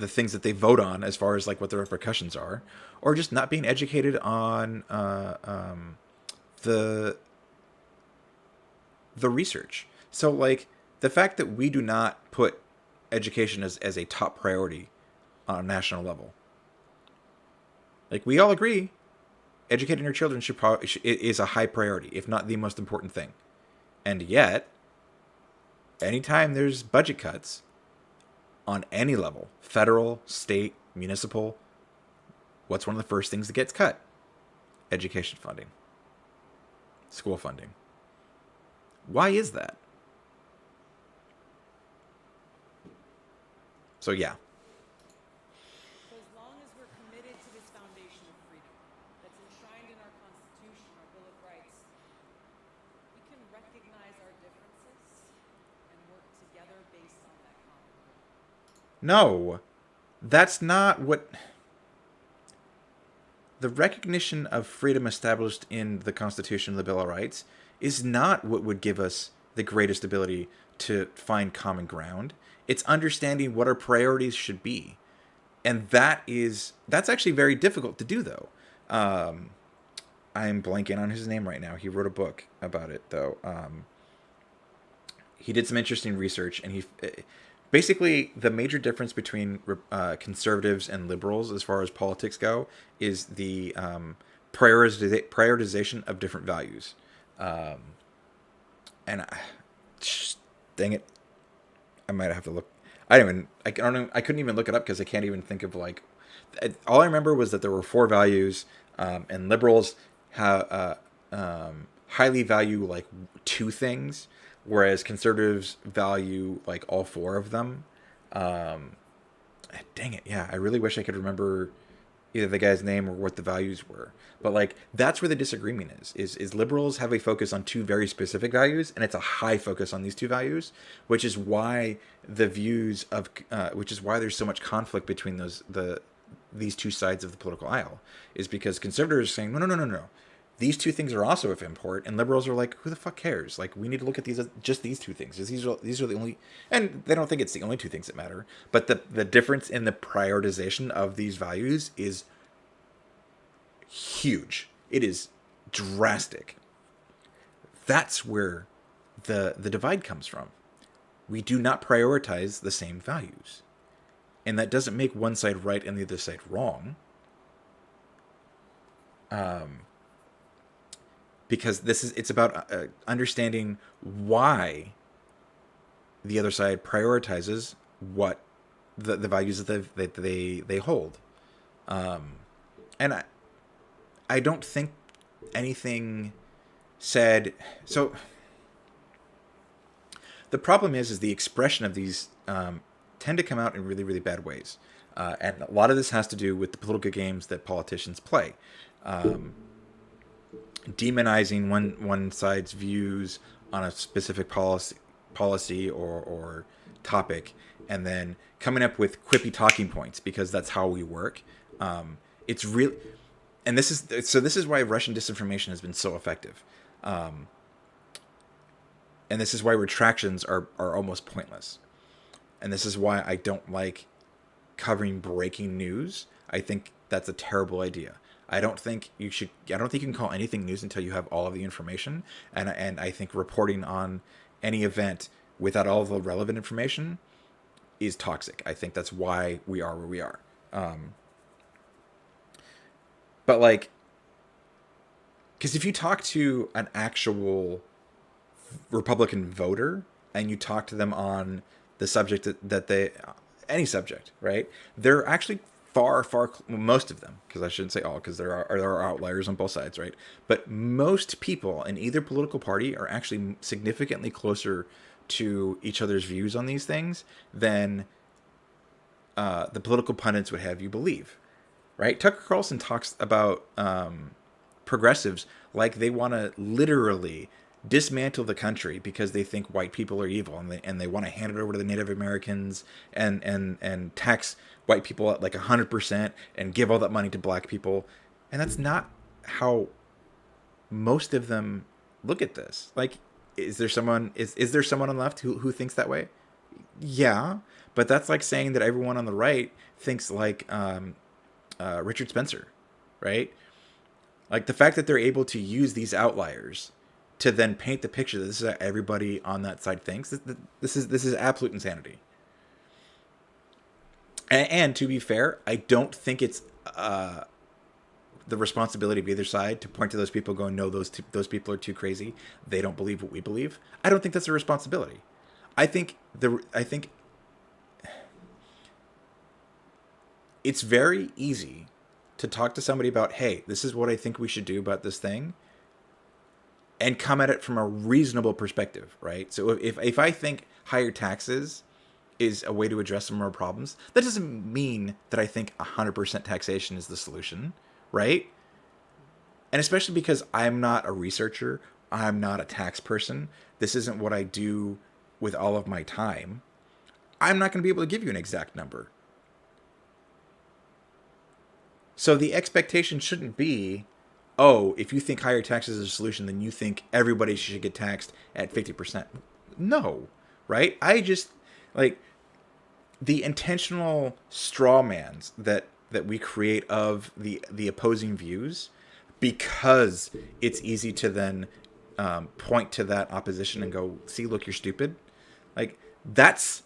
things that they vote on as far as like what the repercussions are, or just not being educated on the research. So like the fact that we do not put education as a top priority on a national level. Like, we all agree educating our children is a high priority, if not the most important thing. And yet, anytime there's budget cuts on any level, federal, state, municipal, what's one of the first things that gets cut? Education funding. School funding. Why is that? So yeah. So as long as we're committed to this foundation of freedom that's enshrined in our Constitution, our Bill of Rights, we can recognize our differences and work together based on that common goal. No, that's not what... The recognition of freedom established in the Constitution and the Bill of Rights is not what would give us the greatest ability to find common ground. It's understanding what our priorities should be. And that's actually very difficult to do, though. I'm blanking on his name right now. He wrote a book about it, though. He did some interesting research, and he... Basically, the major difference between conservatives and liberals as far as politics go is the prioritization of different values. Dang it, I might have to look. I couldn't even look it up because I can't even think of like. All I remember was that there were 4 values, and liberals highly value like 2 things, whereas conservatives value like all 4 of them. Dang it, yeah, I really wish I could remember either the guy's name or what the values were. But like that's where the disagreement is liberals have a focus on two very specific values, and it's a high focus on these two values, which is why the views of which is why there's so much conflict between these two sides of the political aisle, is because conservatives are saying no. These two things are also of import, and liberals are like, who the fuck cares? Like, we need to look at just these two things. These are the only, and they don't think it's the only two things that matter. But the difference in the prioritization of these values is huge. It is drastic. That's where the divide comes from. We do not prioritize the same values, and that doesn't make one side right and the other side wrong. Because it's about understanding why the other side prioritizes what the values that they hold, and I don't think anything said. So the problem is the expression of these tend to come out in really, really bad ways, and a lot of this has to do with the political games that politicians play. Demonizing one side's views on a specific policy or topic, and then coming up with quippy talking points because that's how we work. It's really, and this is why Russian disinformation has been so effective, and this is why retractions are almost pointless, and this is why I don't like covering breaking news. I think that's a terrible idea. I don't think you can call anything news until you have all of the information. And I think reporting on any event without all of the relevant information is toxic. I think that's why we are where we are. But like, because if you talk to an actual Republican voter and you talk to them on the subject that they, any subject, right? They're actually far, most of them, because I shouldn't say all, because there are outliers on both sides, right? But most people in either political party are actually significantly closer to each other's views on these things than the political pundits would have you believe, right? Tucker Carlson talks about progressives like they want to literally dismantle the country because they think white people are evil, and they want to hand it over to the Native Americans and tax white people at like 100% and give all that money to black people. And that's not how most of them look at this. Like, is there someone on the left who thinks that way? Yeah, but that's like saying that everyone on the right thinks like Richard Spencer, right? Like the fact that they're able to use these outliers to then paint the picture that this is how everybody on that side thinks. This is absolute insanity. And to be fair, I don't think it's the responsibility of either side to point to those people going, no, those people are too crazy. They don't believe what we believe. I don't think that's a responsibility. I think it's very easy to talk to somebody about, hey, this is what I think we should do about this thing, and come at it from a reasonable perspective, right? So if I think higher taxes is a way to address some of our problems, that doesn't mean that I think 100% taxation is the solution, right? And especially because I'm not a researcher, I'm not a tax person, this isn't what I do with all of my time, I'm not going to be able to give you an exact number. So the expectation shouldn't be, oh, if you think higher taxes is a solution, then you think everybody should get taxed at 50%. No, right? I just, like, the intentional straw mans that we create of the opposing views, because it's easy to then point to that opposition and go, see, look, you're stupid. Like, that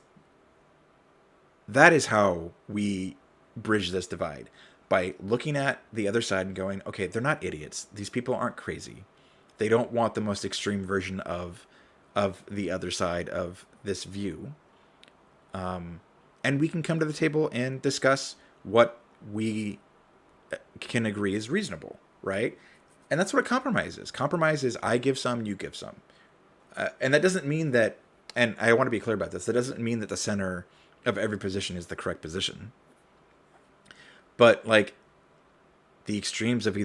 is how we bridge this divide. By looking at the other side and going, okay, they're not idiots. These people aren't crazy. They don't want the most extreme version of the other side of this view. And we can come to the table and discuss what we can agree is reasonable, right? And that's what a compromise is. Compromise is I give some, you give some. And that doesn't mean that, and I want to be clear about this, that doesn't mean that the center of every position is the correct position. But, like, the extremes of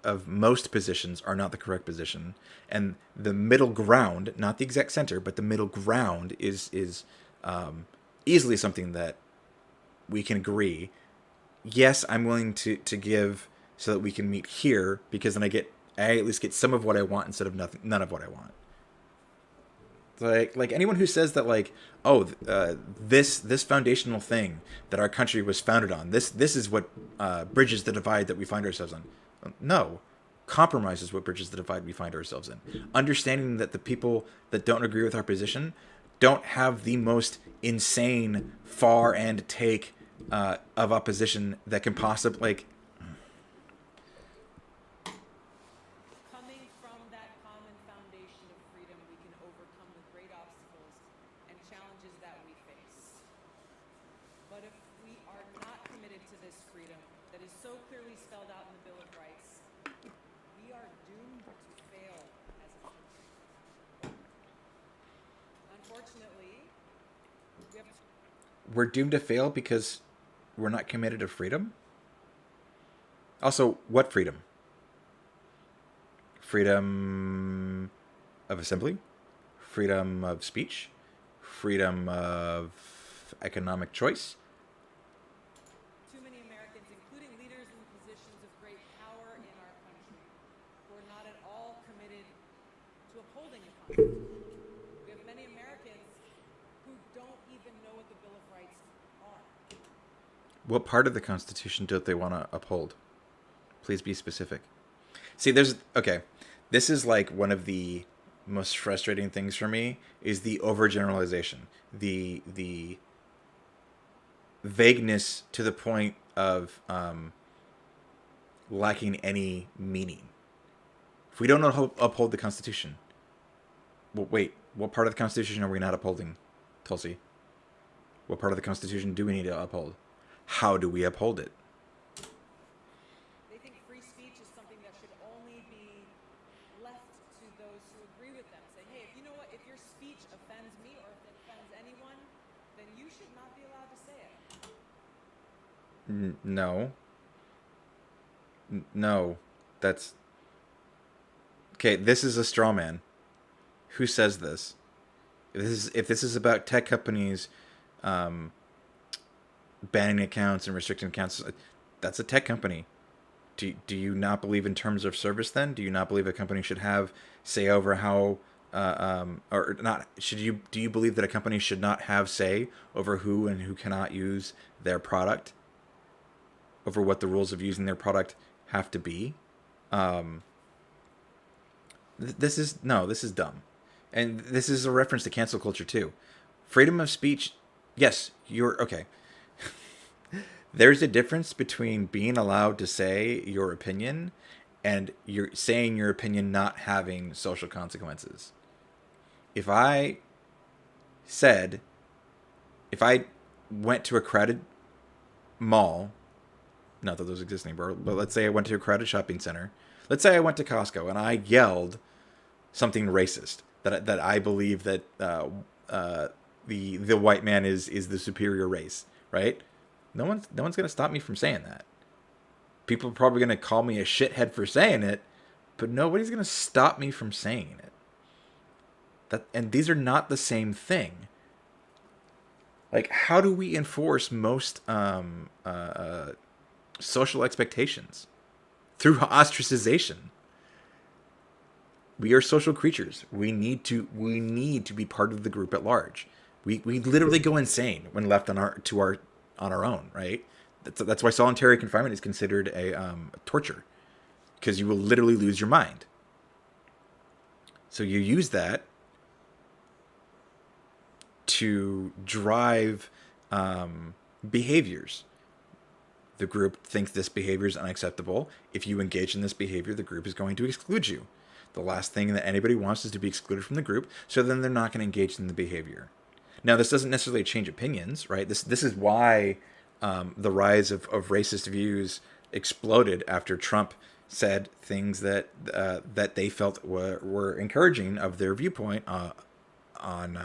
of most positions are not the correct position, and the middle ground, not the exact center, but the middle ground is easily something that we can agree. Yes, I'm willing to give so that we can meet here, because then I at least get some of what I want instead of none of what I want. Like anyone who says that, like, oh, this foundational thing that our country was founded on, this is what bridges the divide that we find ourselves on. No, compromise is what bridges the divide we find ourselves in. Understanding that the people that don't agree with our position don't have the most insane far end take of opposition that can possibly, like. Coming from that common foundation of freedom, we can overcome the great obstacles and challenges that we face. But if we are not committed to this freedom that is so clearly spelled out in the Bill of Rights, we are doomed to fail as a country. Unfortunately, We're doomed to fail because we're not committed to freedom? Also, what freedom? Freedom of assembly? Freedom of speech? Freedom of economic choice? too many Americans, including leaders in positions of great power in our country, who are not at all committed to upholding the Constitution. We have many Americans who don't even know what the Bill of Rights are. What part of the Constitution don't they want to uphold? Please be specific. See, okay. This is like one of the most frustrating things for me is the overgeneralization, the vagueness to the point of lacking any meaning. If we don't uphold the Constitution, well, wait, what part of the Constitution are we not upholding, Tulsi? What part of the Constitution do we need to uphold? How do we uphold it? They think free speech is something that should only be left to those who agree with them. Say, hey, if you know what, if your speech offends me or if it offends anyone, then you should not be allowed to say it. No. No. That's... Okay, this is a straw man. Who says this? If this is about tech companies banning accounts and restricting accounts, that's a tech company. Do you not believe in terms of service then? Do you not believe a company should have say over how or not do you believe that a company should not have say over who and who cannot use their product? Over what the rules of using their product have to be? This is dumb. And this is a reference to cancel culture too. Freedom of speech, yes, you're okay. There's a difference between being allowed to say your opinion and you're saying your opinion not having social consequences. If I went to a crowded mall, not that those exist anymore, but let's say I went to a crowded shopping center. Let's say I went to Costco and I yelled something racist, that I believe that the white man is the superior race, right? No one's going to stop me from saying that. People are probably going to call me a shithead for saying it, but nobody's going to stop me from saying it. And these are not the same thing. Like, how do we enforce most social expectations? Through ostracization. We are social creatures. We need to be part of the group at large. We literally go insane when left on our own, right? That's why solitary confinement is considered a torture, because you will literally lose your mind. So you use that to drive behaviors. The group thinks this behavior is unacceptable. If you engage in this behavior, the group is going to exclude you. The last thing that anybody wants is to be excluded from the group, so then they're not going to engage in the behavior. Now, this doesn't necessarily change opinions, right? This is why the rise of racist views exploded after Trump said things that they felt were encouraging of their viewpoint on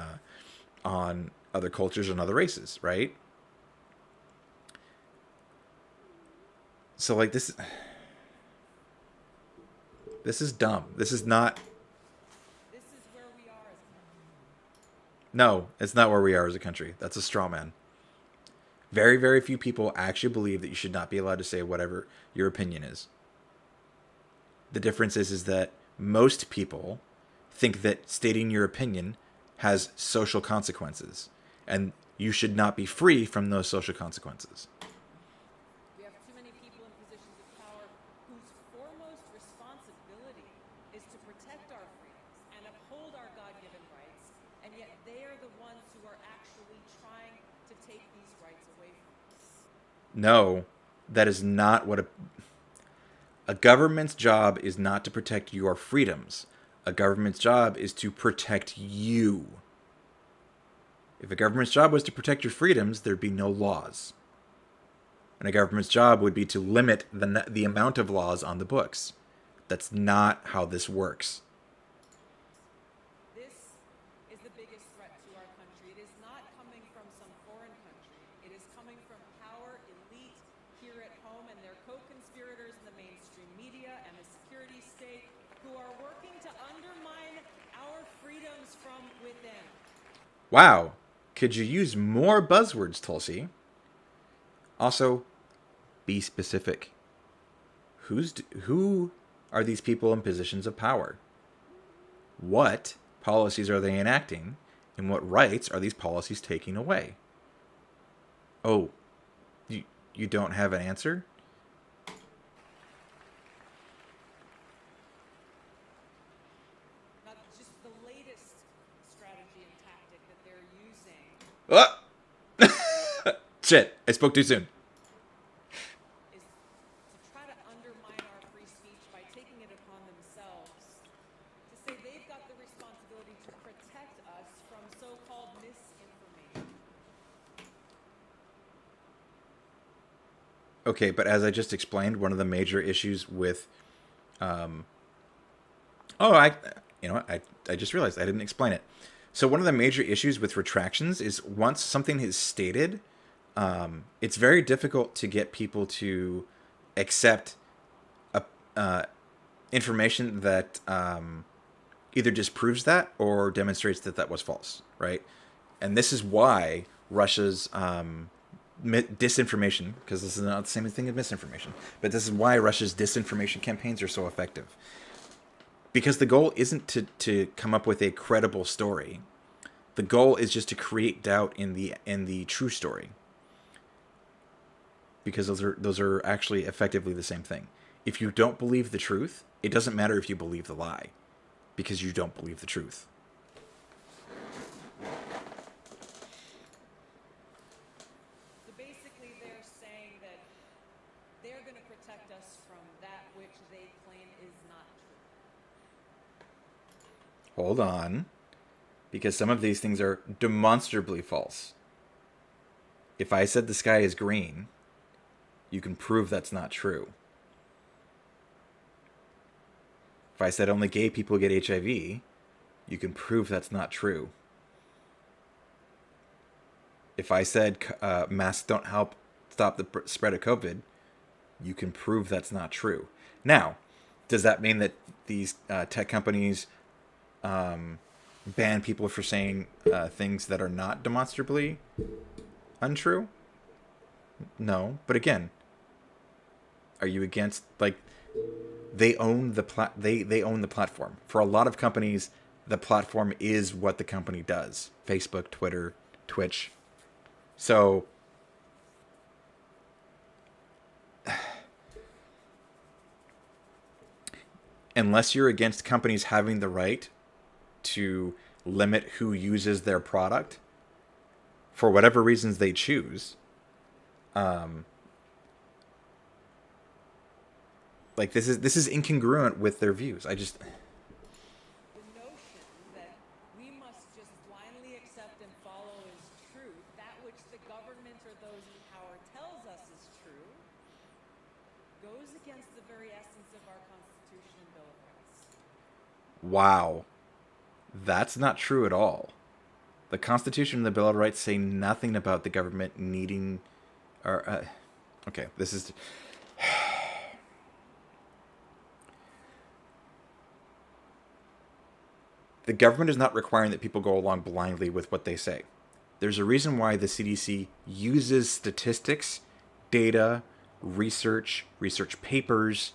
other cultures and other races, right? So, like, this... This is dumb. This is not... This is where we are as a country. No, it's not where we are as a country. That's a straw man. Very, very few people actually believe that you should not be allowed to say whatever your opinion is. The difference is that most people think that stating your opinion has social consequences, and you should not be free from those social consequences. We have too many people in positions of power whose foremost responsibility is to protect our freedoms and uphold our God-given rights, and yet they are the ones who are actually trying to take these rights away from us. No, that is not what a government's job is not to protect your freedoms. A government's job is to protect you. If a government's job was to protect your freedoms, there'd be no laws. And a government's job would be to limit the amount of laws on the books. That's not how this works. This is the biggest threat to our country. It is not coming from some foreign country. It is coming from power elite here at home and their co-conspirators in the mainstream media and the security state who are working to undermine our freedoms from within. Wow. Could you use more buzzwords, Tulsi? Also, be specific. Who are these people in positions of power? What policies are they enacting? And what rights are these policies taking away? Oh, you don't have an answer? Not just the latest strategy and tactic that they're using Oh! Shit, I spoke too soon. is to try to undermine our free speech by taking it upon themselves to say they've got the responsibility to protect us from so-called misinformation. Okay, but as I just explained, one of the major issues with, I just realized I didn't explain it. So one of the major issues with retractions is once something is stated, it's very difficult to get people to accept information that either disproves that or demonstrates that that was false, right? And this is why Russia's disinformation, because this is not the same thing as misinformation, but this is why Russia's disinformation campaigns are so effective. Because the goal isn't to come up with a credible story. The goal is just to create doubt in the true story. Because those are actually effectively the same thing. If you don't believe the truth, it doesn't matter if you believe the lie, because you don't believe the truth. So basically they're saying that they're going to protect us from that which they claim is not true. Hold on. Because some of these things are demonstrably false. If I said the sky is green, you can prove that's not true. If I said only gay people get HIV, you can prove that's not true. If I said masks don't help stop the spread of COVID, you can prove that's not true. Now, does that mean that these tech companies ban people for saying things that are not demonstrably untrue? No, but again, are you against, like, they own the they own the platform. For a lot of companies, the platform is what the company does. Facebook, Twitter, Twitch. So unless you're against companies having the right to limit who uses their product for whatever reasons they choose, like this is incongruent with their views. I just The notion that we must just blindly accept and follow as truth that which the government or those in power tells us is true goes against the very essence of our Constitution and Bill of Rights. wow. That's not true at all. The Constitution and the Bill of Rights say nothing about the government needing, or okay, this is. The government is not requiring that people go along blindly with what they say. There's a reason why the CDC uses statistics, data, research papers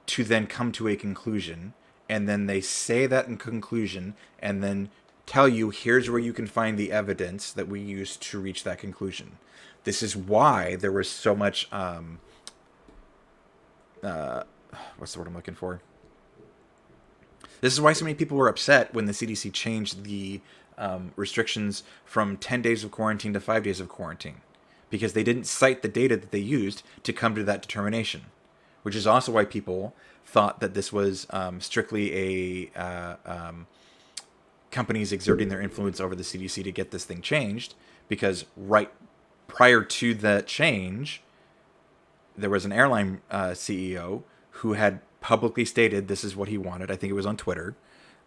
to then come to a conclusion, and then they say that in conclusion and then tell you, here's where you can find the evidence that we used to reach that conclusion. This is why there was so much what's the word I'm looking for? This is why so many people were upset when the CDC changed the restrictions from 10 days of quarantine to 5 days of quarantine, because they didn't cite the data that they used to come to that determination, which is also why people thought that this was strictly a companies exerting their influence over the CDC to get this thing changed, because right prior to that change, there was an airline CEO who had publicly stated this is what he wanted. I think it was on Twitter.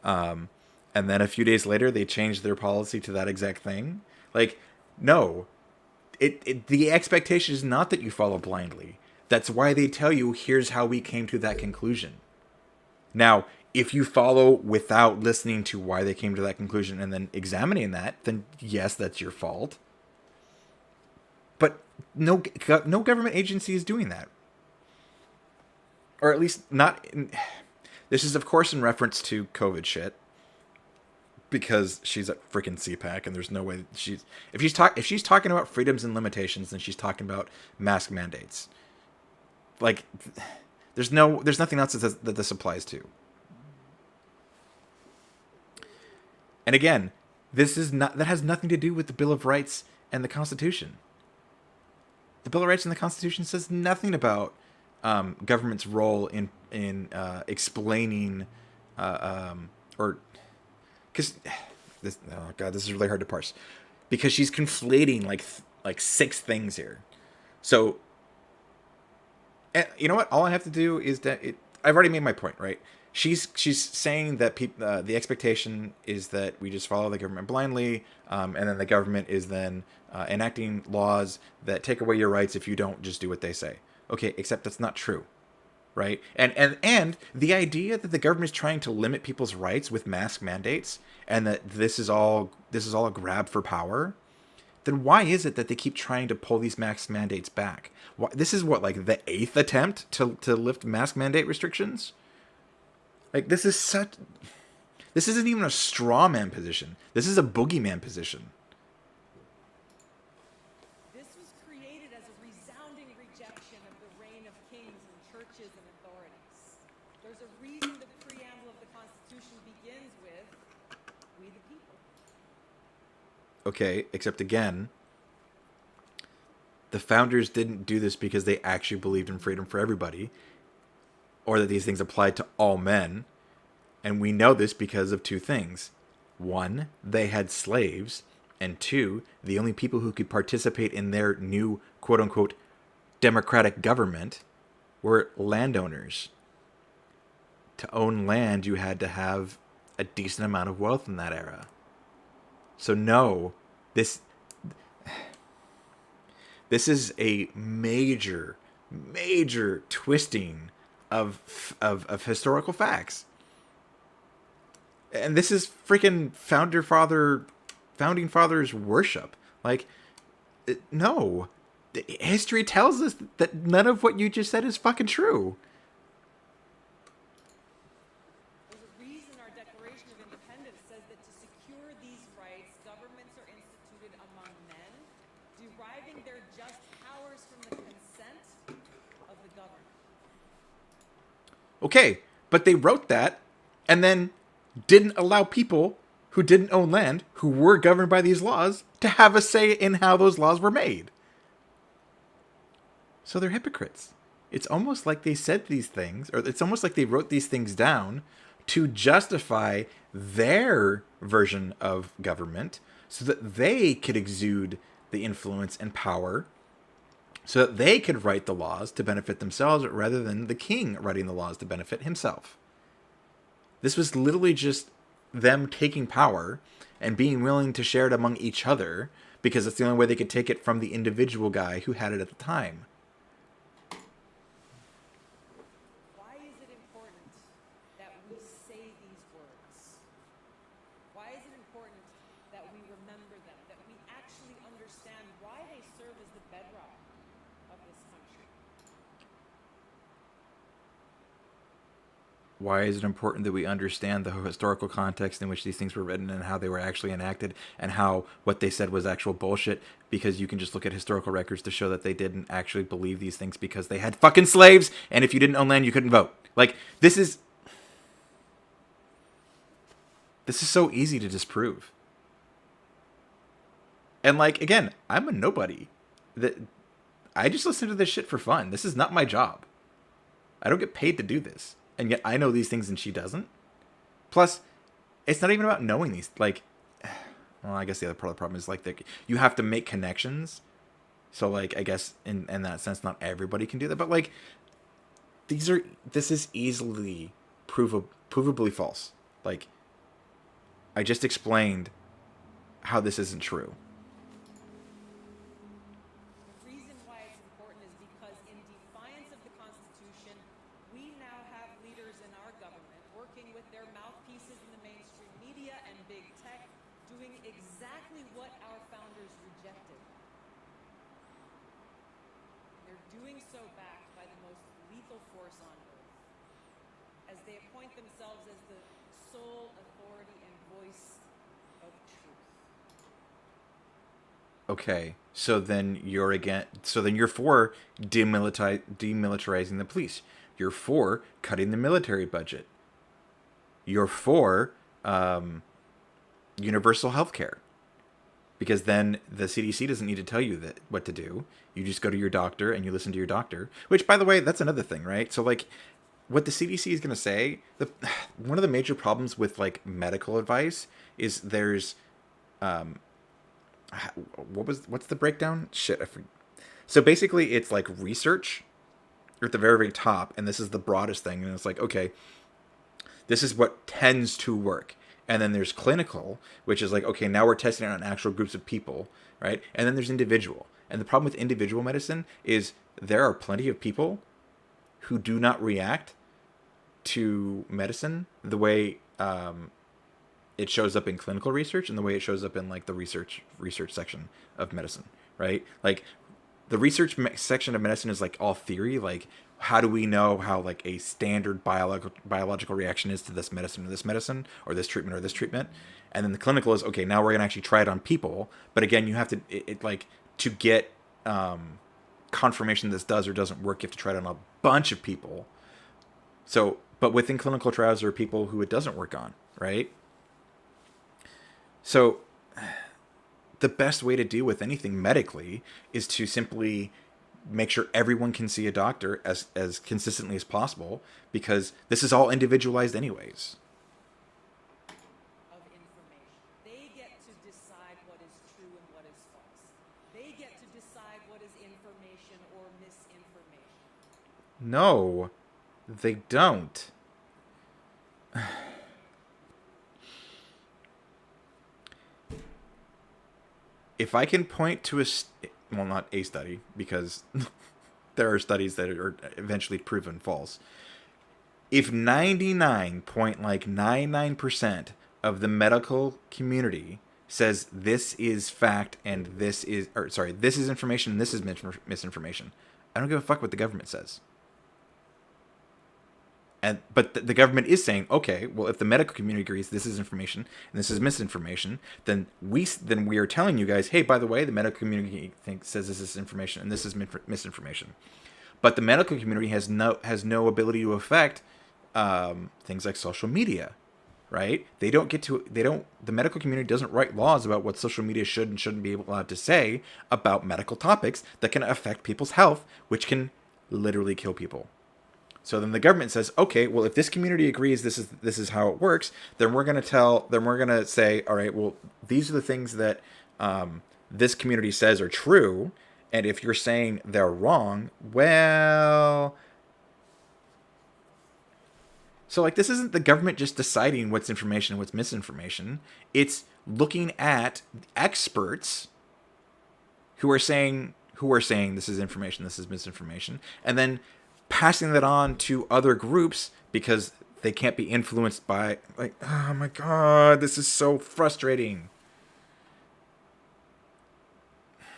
And then a few days later, they changed their policy to that exact thing. Like, no. The expectation is not that you follow blindly. That's why they tell you, here's how we came to that conclusion. Now, if you follow without listening to why they came to that conclusion and then examining that, then yes, that's your fault. But no government agency is doing that. Or at least not. This is, of course, in reference to COVID shit, because she's at freaking CPAC, and there's no way if she's talking about freedoms and limitations, then she's talking about mask mandates. Like, there's nothing else that this applies to. And again, that has nothing to do with the Bill of Rights and the Constitution. The Bill of Rights and the Constitution says nothing about government's role in explaining or because this, oh god, this is really hard to parse, because she's conflating like six things here. So you know what? All I have to do is I've already made my point, right? She's saying that the expectation is that we just follow the government blindly, and then the government is then enacting laws that take away your rights if you don't just do what they say. Okay, except that's not true, right? And the idea that the government is trying to limit people's rights with mask mandates, and that this is all a grab for power, then why is it that they keep trying to pull these mask mandates back? This is what, like, the 8th attempt to lift mask mandate restrictions? Like, this isn't even a straw man position. This is a boogeyman position. This was created as a resounding rejection of the reign of kings and churches and authorities. There's a reason the preamble of the Constitution begins with, "We the people." Okay, except again, the founders didn't do this because they actually believed in freedom for everybody, or that these things applied to all men. And we know this because of two things. One, they had slaves. And two, the only people who could participate in their new quote-unquote democratic government were landowners. To own land, you had to have a decent amount of wealth in that era. So no, this is a major twisting of historical facts. And this is freaking founding fathers worship. Like, no. History tells us that none of what you just said is fucking true. There's a reason our Declaration of Independence says that to secure these rights, governments are instituted among men, deriving their just powers from the consent of the governed. Okay, but they wrote that and then didn't allow people who didn't own land, who were governed by these laws, to have a say in how those laws were made. So they're hypocrites. It's almost like they said these things, or it's almost like they wrote these things down to justify their version of government so that they could exude the influence and power, so that they could write the laws to benefit themselves rather than the king writing the laws to benefit himself. This was literally just them taking power and being willing to share it among each other, because that's the only way they could take it from the individual guy who had it at the time. Why is it important that we say these words? why is it important that we understand the historical context in which these things were written and how they were actually enacted and how what they said was actual bullshit? Because you can just look at historical records to show that they didn't actually believe these things because they had fucking slaves, and if you didn't own land, you couldn't vote. Like, this is so easy to disprove. And like, again, I'm a nobody. I just listen to this shit for fun. This is not my job. I don't get paid to do this. And yet I know these things and she doesn't. Plus, it's not even about knowing these. Like, well, I guess the other part of the problem is like you have to make connections. So like, I guess in that sense, not everybody can do that. But like, this is easily provably false. Like, I just explained how this isn't true. The reason why it's important is because in defiance of the Constitution, we now have leaders in our government working with their mouthpieces in the mainstream media and big tech, doing exactly what our founders rejected. They're doing so backed by the most lethal force on earth, as they appoint themselves as the sole authority and voice of truth. Okay, so then you're for demilitarizing the police. You're for cutting the military budget. You're for universal health care. Because then the CDC doesn't need to tell you what to do. You just go to your doctor and you listen to your doctor. Which, by the way, that's another thing, right? So, like, what the CDC is going to say, one of the major problems with, like, medical advice is there's... what's the breakdown? Shit, I forget. So basically, it's like research at the very, very top, and this is the broadest thing, and it's like, okay, this is what tends to work. And then there's clinical, which is like, okay, now we're testing it on actual groups of people, right? And then there's individual. And the problem with individual medicine is there are plenty of people who do not react to medicine the way it shows up in clinical research and the way it shows up in like the research section of medicine, right? Like the research section of medicine is like all theory, like how do we know how like a standard biological reaction is to this medicine or this medicine or this treatment or this treatment. And then the clinical is, okay, now we're going to actually try it on people. But again, you have to, like to get confirmation this does or doesn't work, you have to try it on a bunch of people. So, but within clinical trials, there are people who it doesn't work on, right? So the best way to deal with anything medically is to simply make sure everyone can see a doctor as consistently as possible, because this is all individualized anyways. Of information. They get to decide what is true and what is false. They get to decide what is information or misinformation. No, they don't. If I can point to not a study, because there are studies that are eventually proven false. If 99.99% of the medical community says this is fact and this is information and this is misinformation, I don't give a fuck what the government says. But the government is saying, okay, well, if the medical community agrees this is information and this is misinformation, then we are telling you guys, hey, by the way, the medical community says this is information and this is misinformation. But the medical community has no ability to affect things like social media, right? The medical community doesn't write laws about what social media should and shouldn't be allowed to say about medical topics that can affect people's health, which can literally kill people. So then the government says, okay, well, if this community agrees this is how it works, then we're going to say, all right, well, these are the things that this community says are true, and if you're saying they're wrong, well, so like this isn't the government just deciding what's information and what's misinformation. It's looking at experts who are saying this is information, this is misinformation, and then passing that on to other groups because they can't be influenced by, like, oh my god, this is so frustrating.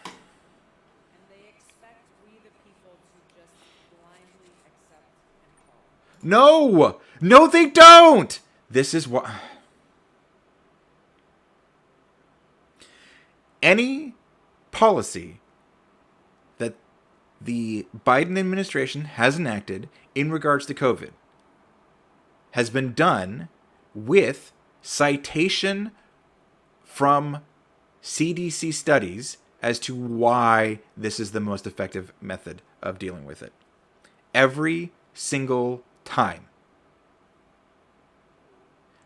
And they expect we the people to just blindly accept and follow. No! No, they don't! This is what... Any policy that the Biden administration has enacted in regards to COVID has been done with citation from CDC studies as to why this is the most effective method of dealing with it. Every single time.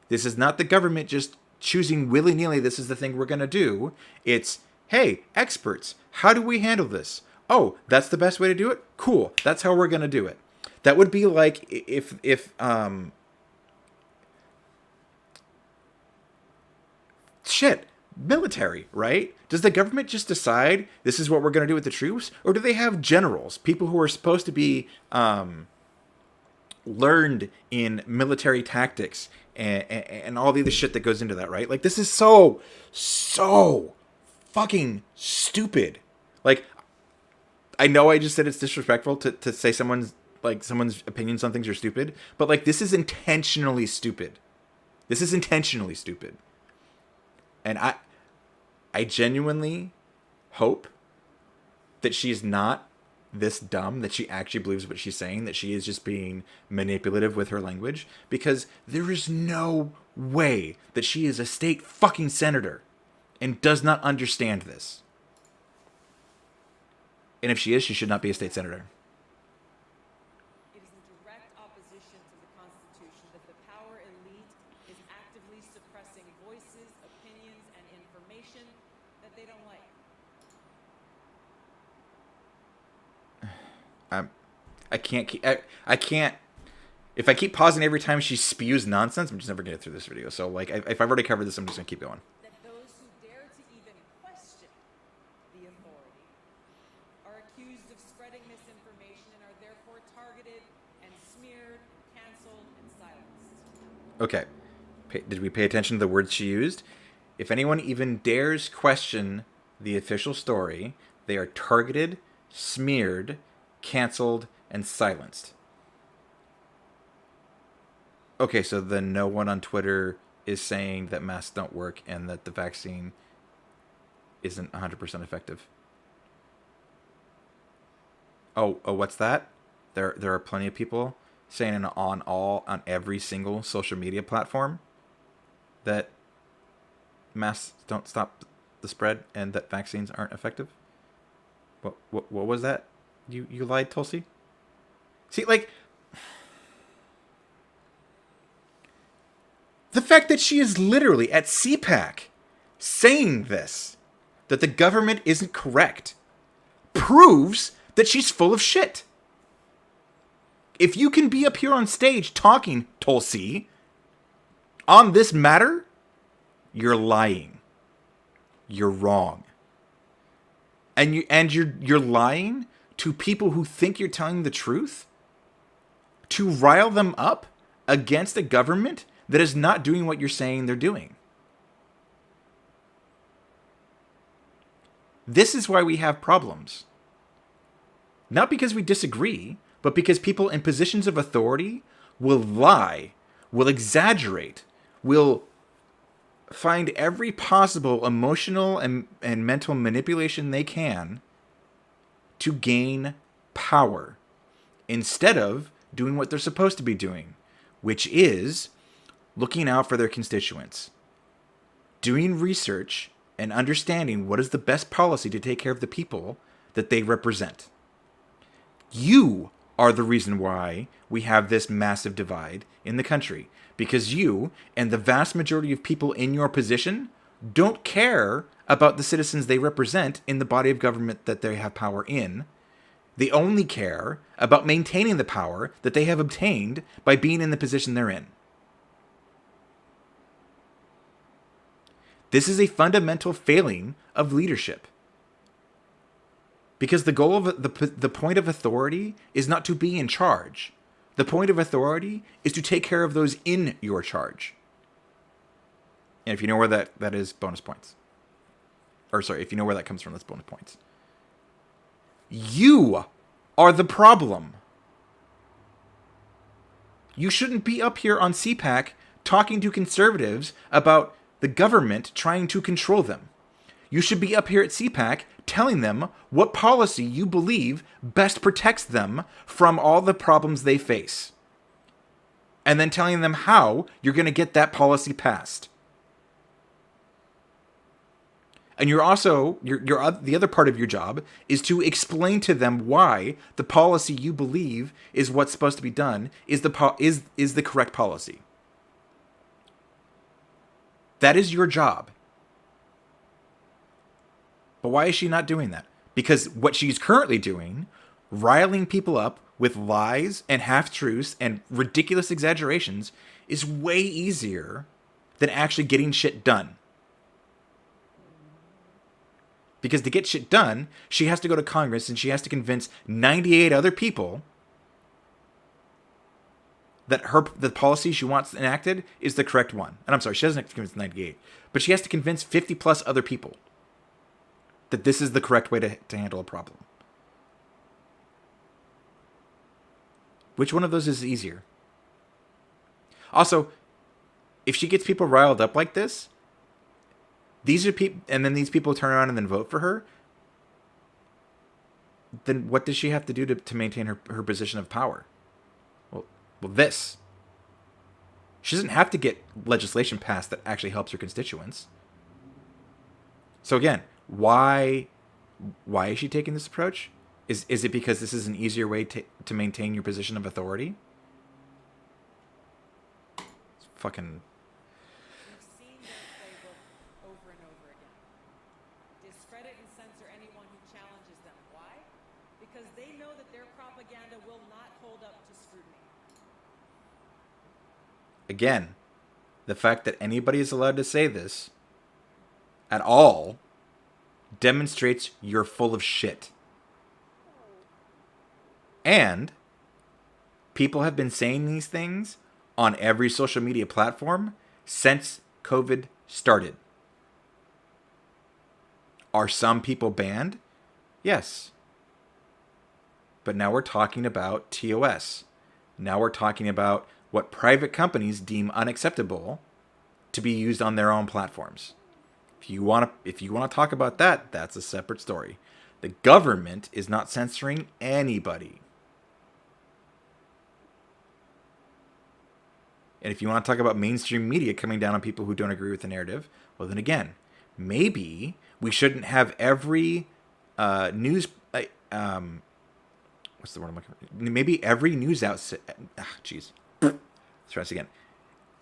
This is not the government just choosing willy-nilly, this is the thing we're going to do. It's, hey, experts, how do we handle this? Oh, that's the best way to do it? Cool, that's how we're going to do it. That would be like if military, right? Does the government just decide this is what we're going to do with the troops? Or do they have generals, people who are supposed to be learned in military tactics and all the other shit that goes into that, right? Like, this is so fucking stupid. Like, I know I just said it's disrespectful to say someone's opinions on things are stupid, but like, this is intentionally stupid. This is intentionally stupid. And I genuinely hope that she is not this dumb, that she actually believes what she's saying, that she is just being manipulative with her language, because there is no way that she is a state fucking senator and does not understand this. And if she is, she should not be a state senator. It is in direct opposition to the Constitution that the power elite is actively suppressing voices, opinions, and information that they don't like. I can't. If I keep pausing every time she spews nonsense, I'm just never gonna get through this video. So, like, if I've already covered this, I'm just gonna keep going. That those who dare to even question the authority are accused of spreading misinformation and are therefore targeted and smeared, canceled, and silenced. Okay. Did we pay attention to the words she used? If anyone even dares question the official story, they are targeted, smeared, canceled, and silenced. Okay, so then no one on Twitter is saying that masks don't work and that the vaccine isn't 100% effective. Oh, what's that? There are plenty of people saying on every single social media platform that masks don't stop the spread and that vaccines aren't effective. What was that? You lied, Tulsi? See, like, the fact that she is literally at CPAC saying this, that the government isn't correct, proves that she's full of shit. If you can be up here on stage talking, Tulsi, on this matter, you're lying. You're wrong. And you're lying to people who think you're telling the truth, to rile them up against a government that is not doing what you're saying they're doing. This is why we have problems. Not because we disagree, but because people in positions of authority will lie, will exaggerate, will find every possible emotional and mental manipulation they can to gain power, instead of doing what they're supposed to be doing, which is looking out for their constituents, doing research, and understanding what is the best policy to take care of the people that they represent. You are the reason why we have this massive divide in the country, because you and the vast majority of people in your position don't care about the citizens they represent in the body of government that they have power in. They only care about maintaining the power that they have obtained by being in the position they're in. This is a fundamental failing of leadership. Because the goal of the point of authority is not to be in charge. The point of authority is to take care of those in your charge. And if you know where that is, bonus points. Or sorry, if you know where that comes from, that's bonus points. You are the problem. You shouldn't be up here on CPAC talking to conservatives about the government trying to control them. You should be up here at CPAC telling them what policy you believe best protects them from all the problems they face. And then telling them how you're going to get that policy passed. And you're also, the other part of your job is to explain to them why the policy you believe is what's supposed to be done is the correct policy. That is your job. But why is she not doing that? Because what she's currently doing, riling people up with lies and half-truths and ridiculous exaggerations, is way easier than actually getting shit done. Because to get shit done, she has to go to Congress and she has to convince 98 other people that the policy she wants enacted is the correct one. And I'm sorry, she doesn't have to convince 98, but she has to convince 50 plus other people that this is the correct way to handle a problem. Which one of those is easier? Also, if she gets people riled up like this, these are people, and then these people turn around and then vote for her, then what does she have to do to maintain her position of power? Well, this. She doesn't have to get legislation passed that actually helps her constituents. So again, why is she taking this approach? Is it because this is an easier way to maintain your position of authority? It's fucking... We've seen their playbook over and over again. Discredit and censor anyone who challenges them. Why? Because they know that their propaganda will not hold up to scrutiny. Again, the fact that anybody is allowed to say this at all demonstrates you're full of shit. And people have been saying these things on every social media platform since COVID started. Are some people banned? Yes. But now we're talking about TOS. Now we're talking about what private companies deem unacceptable to be used on their own platforms. If you want to talk about that, that's a separate story. The government is not censoring anybody. And if you want to talk about mainstream media coming down on people who don't agree with the narrative, well, then again, maybe we shouldn't have every news. What's the word I'm looking for? Maybe every news outlet. Jeez. Let's try this again.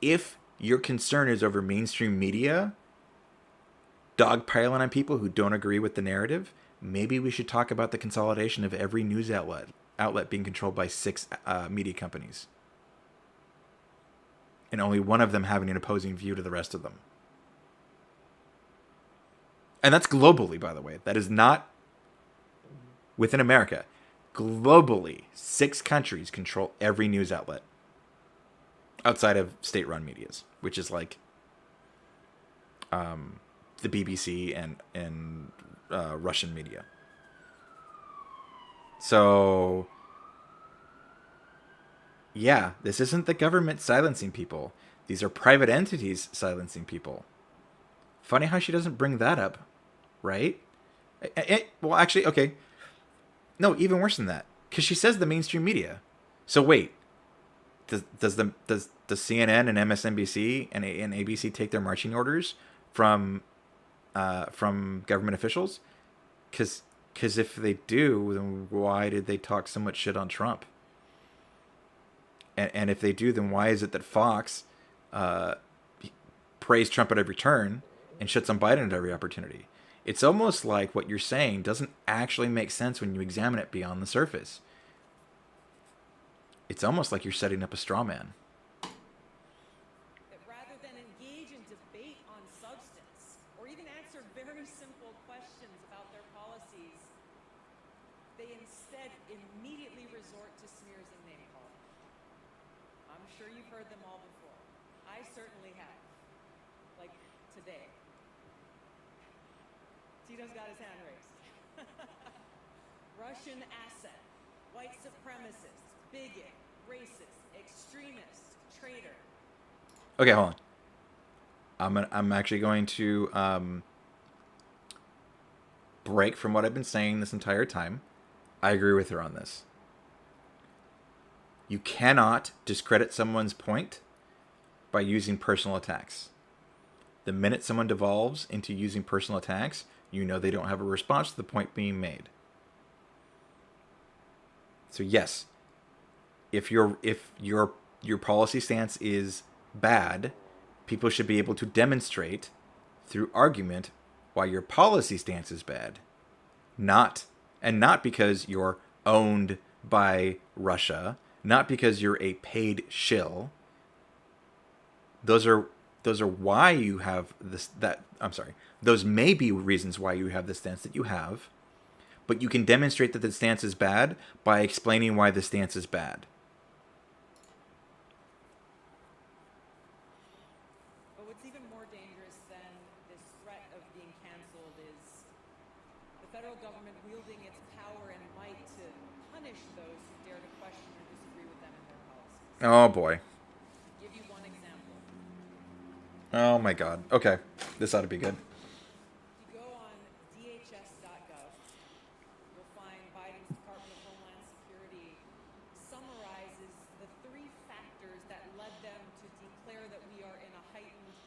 If your concern is over mainstream media dogpiling on people who don't agree with the narrative, maybe we should talk about the consolidation of every news outlet being controlled by 6 media companies. And only one of them having an opposing view to the rest of them. And that's globally, by the way. That is not within America. Globally, 6 countries control every news outlet. Outside of state-run medias, which is like the BBC and Russian media. So... yeah, this isn't the government silencing people. These are private entities silencing people. Funny how she doesn't bring that up, right? Well, actually, okay. No, even worse than that. Because she says the mainstream media. So wait, does CNN and MSNBC and ABC take their marching orders from government officials? Because if they do, then why did they talk so much shit on Trump? And if they do, then why is it that Fox praised Trump at every turn and shits on Biden at every opportunity? It's almost like what you're saying doesn't actually make sense when you examine it beyond the surface. It's almost like you're setting up a straw man. That rather than engage in debate on substance, or even answer very simple questions about their policies, they instead immediately resort to smears and name calling. I'm sure you've heard them all before. I certainly have. Like today. Tito's got his hand raised. Russian asset, white supremacist, bigot, racist, extremist. traitor. Okay, hold on. I'm actually going to break from what I've been saying this entire time. I agree with her on this. You cannot discredit someone's point by using personal attacks. The minute someone devolves into using personal attacks, you know they don't have a response to the point being made. So yes, if your policy stance is bad, people should be able to demonstrate through argument why your policy stance is bad. Not because you're owned by Russia, not because you're a paid shill. Those are why you have this those may be reasons why you have the stance that you have, but you can demonstrate that the stance is bad by explaining why the stance is bad. But what's even more dangerous than this threat of being canceled is the federal government wielding its power and might to punish those who dare to question or disagree with them in their policies. Oh boy. To give you one example, Oh my god. Okay. This ought to be good. if you go on DHS.gov, you'll find Biden's Department of Homeland Security summarizes the 3 factors that led them to declare that we are in a heightened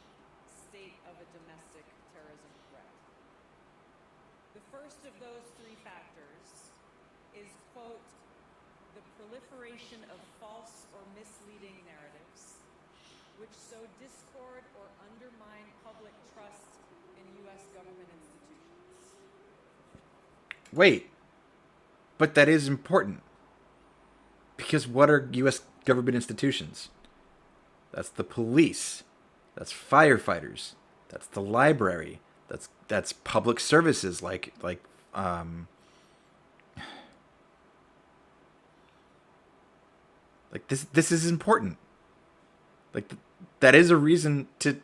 state of a domestic terrorism threat. The first of those 3 factors is, quote, the proliferation of false or misleading narratives, which sow discord or undermine public trust in U.S. government institutions. Wait. But that is important. Because what are U.S. government institutions? That's the police. That's firefighters. That's the library. That's public services like this is important. That is a reason to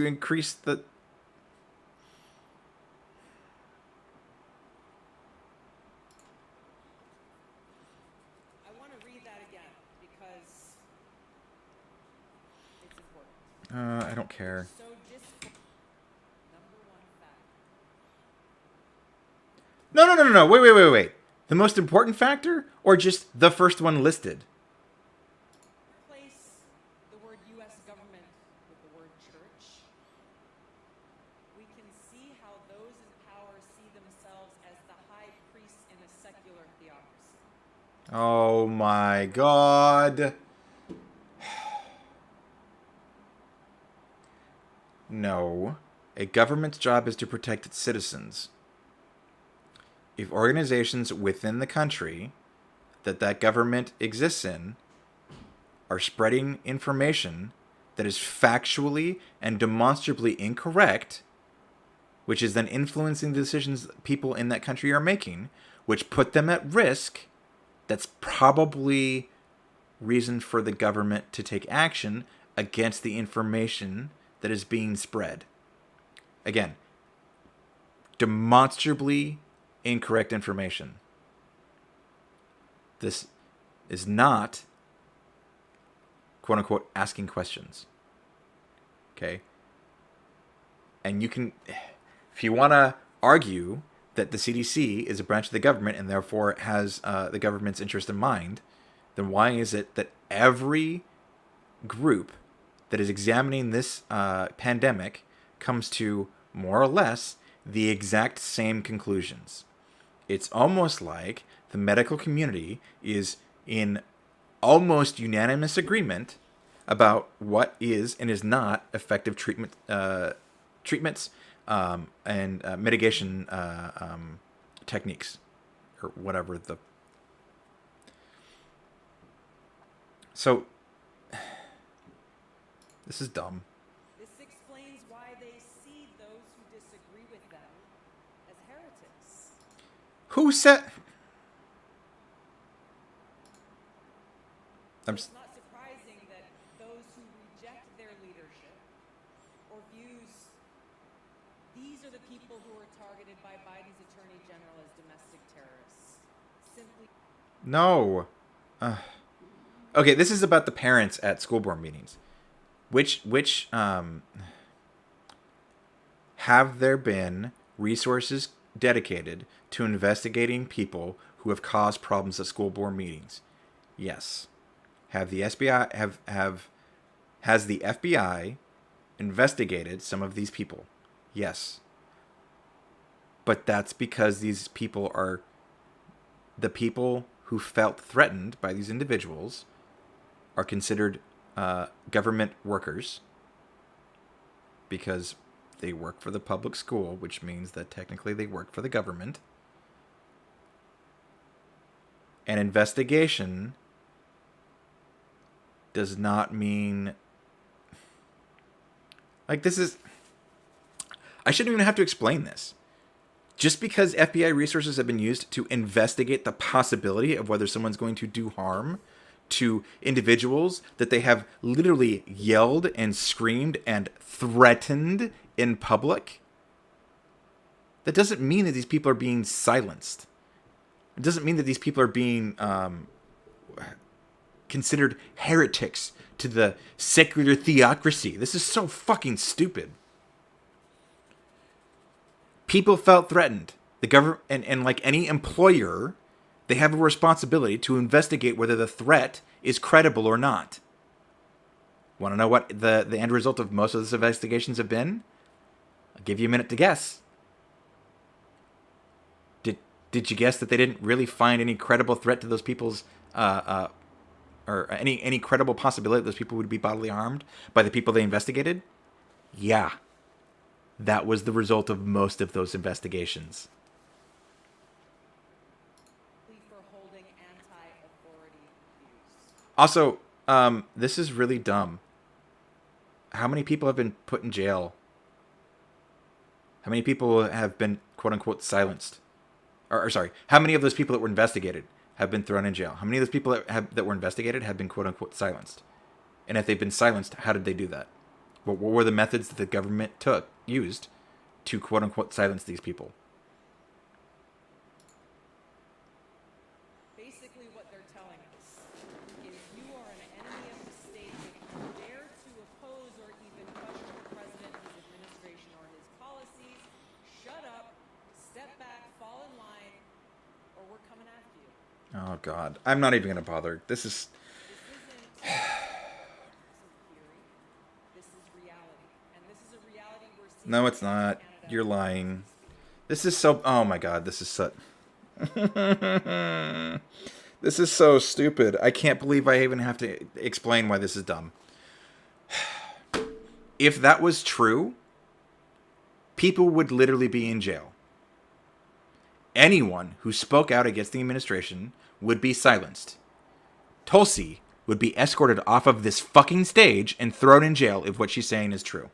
increase the. I want to read that again because it's important. I don't care. So discord. Number 1 factor. No. Wait. The most important factor, or just the first one listed? Replace the word U.S. government with the word church. We can see how those in power see themselves as the high priests in a secular theocracy. Oh my god. No. A government's job is to protect its citizens. If organizations within the country that government exists in are spreading information that is factually and demonstrably incorrect, which is then influencing the decisions people in that country are making, which put them at risk, that's probably reason for the government to take action against the information that is being spread. Again, demonstrably incorrect information. This is not, quote unquote, asking questions. Okay? And you can, if you want to argue that the CDC is a branch of the government and therefore has the government's interest in mind, then why is it that every group that is examining this pandemic comes to more or less the exact same conclusions? It's almost like the medical community is in almost unanimous agreement about what is and is not effective treatments and mitigation techniques, or whatever the. So this is dumb. This explains why they see those who disagree with them as heretics. Who said? It's not surprising that those who reject their leadership or views, these are the people who are targeted by Biden's Attorney General as domestic terrorists. Simply. No. Okay, this is about the parents at school board meetings. Which have there been resources dedicated to investigating people who have caused problems at school board meetings? Yes. Have the SBI has the FBI investigated some of these people? Yes. But that's because these people are the people who felt threatened by these individuals are considered government workers because they work for the public school, which means that technically they work for the government. An investigation does not mean... Like, this is... I shouldn't even have to explain this. Just because FBI resources have been used to investigate the possibility of whether someone's going to do harm to individuals that they have literally yelled and screamed and threatened in public, that doesn't mean that these people are being silenced. It doesn't mean that these people are being considered heretics to the secular theocracy. This is so fucking stupid. People felt threatened. The government, and like any employer, they have a responsibility to investigate whether the threat is credible or not. Want to know what the end result of most of these investigations have been? I'll give you a minute to guess. Did you guess that they didn't really find any credible threat to those people's, or any credible possibility that those people would be bodily harmed by the people they investigated? Yeah. That was the result of most of those investigations. For holding anti-authority views. Also, this is really dumb. How many people have been put in jail? How many people have been, quote unquote, silenced? Or sorry, how many of those people that were investigated have been thrown in jail? How many of those people that were investigated have been, quote unquote, silenced? And if they've been silenced, how did they do that? What were the methods that the government used to, quote unquote, silence these people? Basically, what they're telling us is you are an enemy of the state if you dare to oppose or even question the president, his administration, or his policies. Shut up, step back, fall in line, or we're coming after you. Oh, God. I'm not even going to bother. This is... This isn't some theory. This is reality. And this is a reality we're seeing. No, it's not. You're lying. This is so... Oh, my God. This is so... This is so stupid. I can't believe I even have to explain why this is dumb. If that was true, people would literally be in jail. Anyone who spoke out against the administration would be silenced. Tulsi would be escorted off of this fucking stage and thrown in jail if what she's saying is true.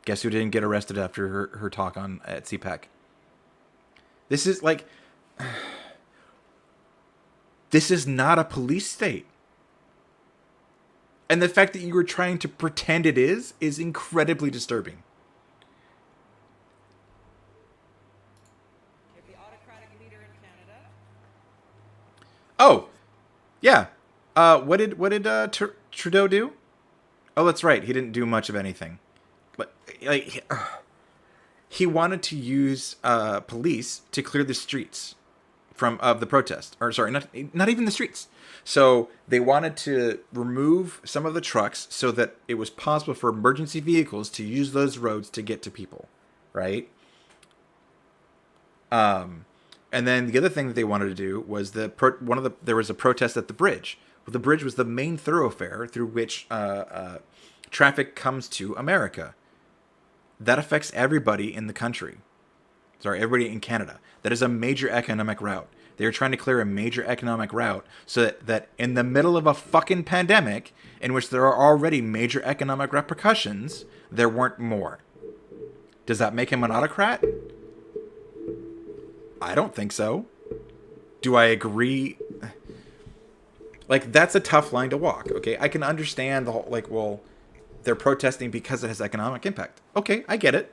Guess who didn't get arrested after her talk at CPAC? This is like... This is not a police state. And the fact that you were trying to pretend it is incredibly disturbing. You have the autocratic leader in Canada. Oh, yeah. What did Trudeau do? Oh, that's right. He didn't do much of anything. But like, he wanted to use police to clear the streets of the protest. Or sorry, not even the streets. So they wanted to remove some of the trucks so that it was possible for emergency vehicles to use those roads to get to people, right? And then the other thing that they wanted to do was there was a protest at the bridge. Well, the bridge was the main thoroughfare through which traffic comes to America. That affects everybody in the country. Sorry, everybody in Canada. That is a major economic route. They're trying to clear a major economic route so that in the middle of a fucking pandemic in which there are already major economic repercussions, there weren't more. Does that make him an autocrat? I don't think so. Do I agree? Like, that's a tough line to walk, okay? I can understand the whole, like, well, they're protesting because it has economic impact. Okay, I get it.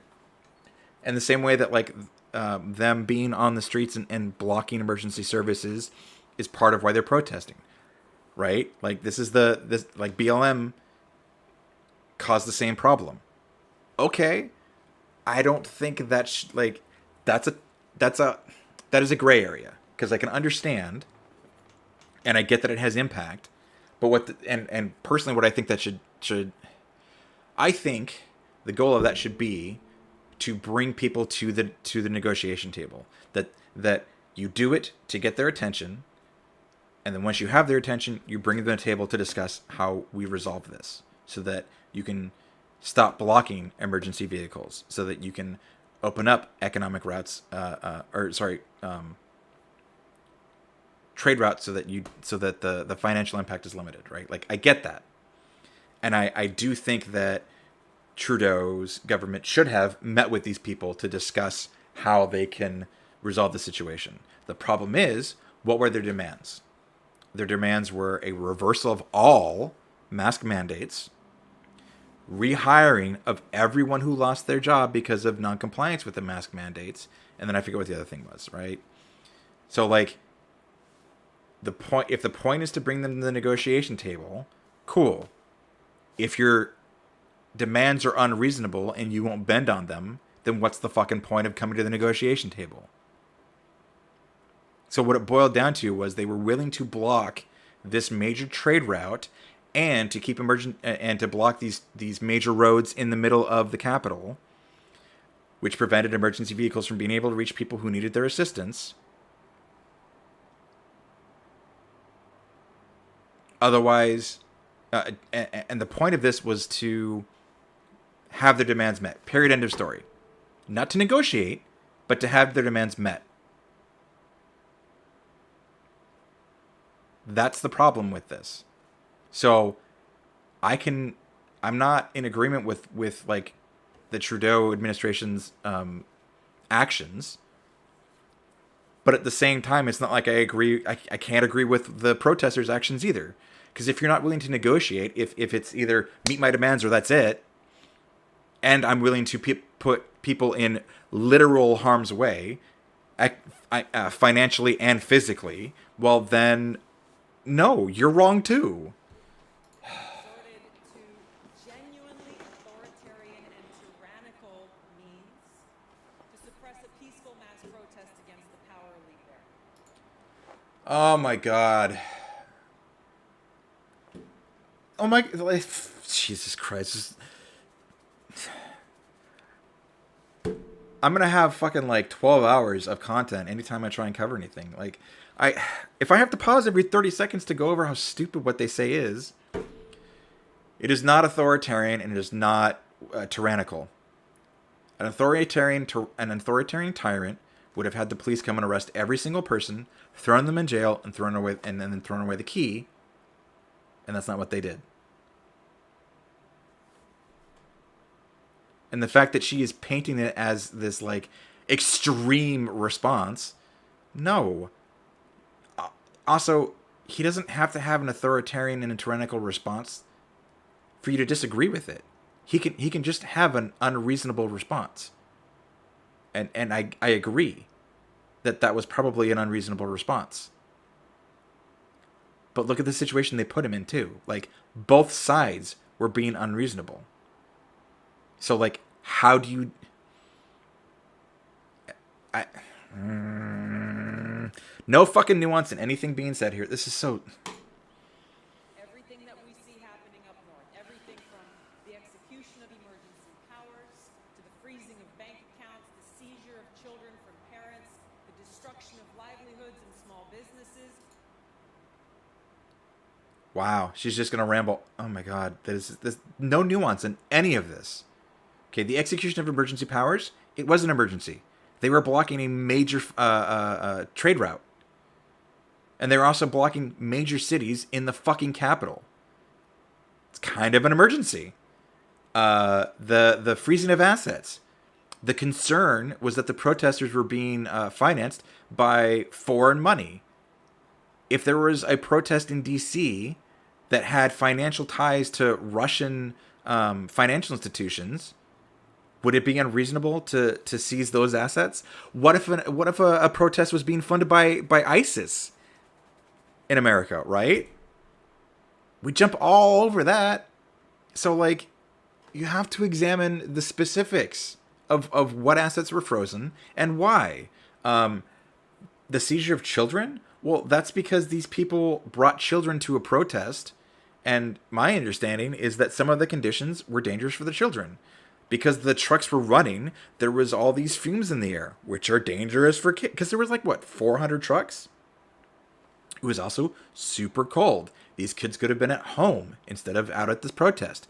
And the same way that, like, them being on the streets and blocking emergency services is part of why they're protesting, right? Like this like BLM caused the same problem. Okay, I don't think that like that is a gray area, because I can understand and I get that it has impact, but and personally what I think that should I think the goal of that should be to bring people to the negotiation table. That you do it to get their attention, and then once you have their attention, you bring them to the table to discuss how we resolve this, so that you can stop blocking emergency vehicles, so that you can open up economic routes, trade routes, so that the financial impact is limited, right? Like, I get that. And I do think that Trudeau's government should have met with these people to discuss how they can resolve the situation. The problem is, what were their demands? Their demands were a reversal of all mask mandates, rehiring of everyone who lost their job because of non-compliance with the mask mandates, and then I forget what the other thing was, right? So, like, if the point is to bring them to the negotiation table, cool. If your demands are unreasonable and you won't bend on them, then what's the fucking point of coming to the negotiation table? So what it boiled down to was they were willing to block this major trade route and to keep and to block these major roads in the middle of the capital, which prevented emergency vehicles from being able to reach people who needed their assistance. Otherwise, and the point of this was to have their demands met. Period. End of story. Not to negotiate, but to have their demands met. That's the problem with this. So I'm not in agreement with like the Trudeau administration's actions, but at the same time, it's not like I agree. I can't agree with the protesters' actions either. Because if you're not willing to negotiate, if it's either meet my demands or that's it, and I'm willing to put people in literal harm's way, financially and physically, well then, no, you're wrong too. Resorted to genuinely authoritarian and tyrannical means to suppress a peaceful mass protest against the power elite there. Oh my god. Oh my, Jesus Christ. I'm going to have fucking like 12 hours of content anytime I try and cover anything. Like, if I have to pause every 30 seconds to go over how stupid what they say is, it is not authoritarian and it is not tyrannical. An authoritarian tyrant would have had the police come and arrest every single person, thrown them in jail, and then thrown away the key. And that's not what they did. And the fact that she is painting it as this like extreme response, no. Also, he doesn't have to have an authoritarian and a tyrannical response for you to disagree with it. He can just have an unreasonable response. And I agree that was probably an unreasonable response. But look at the situation they put him in too. Like, both sides were being unreasonable. So, like, how do you... No fucking nuance in anything being said here. This is so... Everything that we see happening up north, everything from the execution of emergency powers to the freezing of bank accounts, the seizure of children from parents, the destruction of livelihoods and small businesses. Wow, she's just going to ramble. Oh my god, there's no nuance in any of this. Okay, the execution of emergency powers, it was an emergency. They were blocking a major trade route. And they were also blocking major cities in the fucking capital. It's kind of an emergency. The freezing of assets. The concern was that the protesters were being financed by foreign money. If there was a protest in D.C. that had financial ties to Russian financial institutions, would it be unreasonable to seize those assets? What if a protest was being funded by ISIS? in America, right? We jump all over that. So, like, you have to examine the specifics of what assets were frozen and why. The seizure of children? Well, that's because these people brought children to a protest. And my understanding is that some of the conditions were dangerous for the children. Because the trucks were running, there was all these fumes in the air, which are dangerous for kids. Because there was like, what, 400 trucks? It was also super cold. These kids could have been at home instead of out at this protest.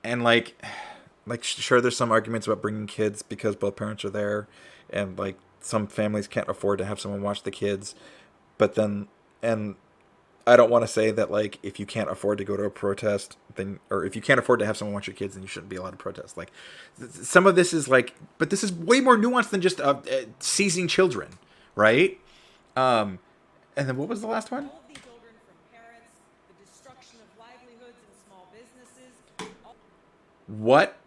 And like sure, there's some arguments about bringing kids because both parents are there, and like some families can't afford to have someone watch the kids. But then, and I don't want to say that like if you can't afford to go to a protest, then, or if you can't afford to have someone watch your kids, then you shouldn't be allowed to protest. Like some of this is like, but this is way more nuanced than just seizing children, right? And then what was the last one? All of the children from parents, the destruction of livelihoods and small businesses. What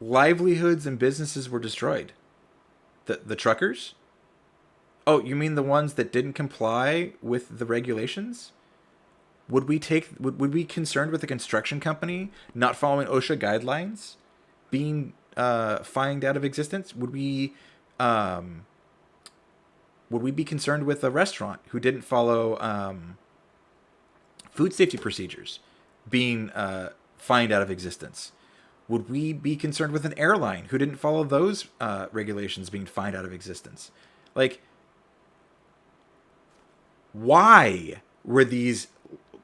livelihoods and businesses were destroyed? The truckers? Oh, you mean the ones that didn't comply with the regulations? Would we be concerned with a construction company not following OSHA guidelines being fined out of existence? Would we be concerned with a restaurant who didn't follow food safety procedures being fined out of existence? Would we be concerned with an airline who didn't follow those regulations being fined out of existence? Like, why were these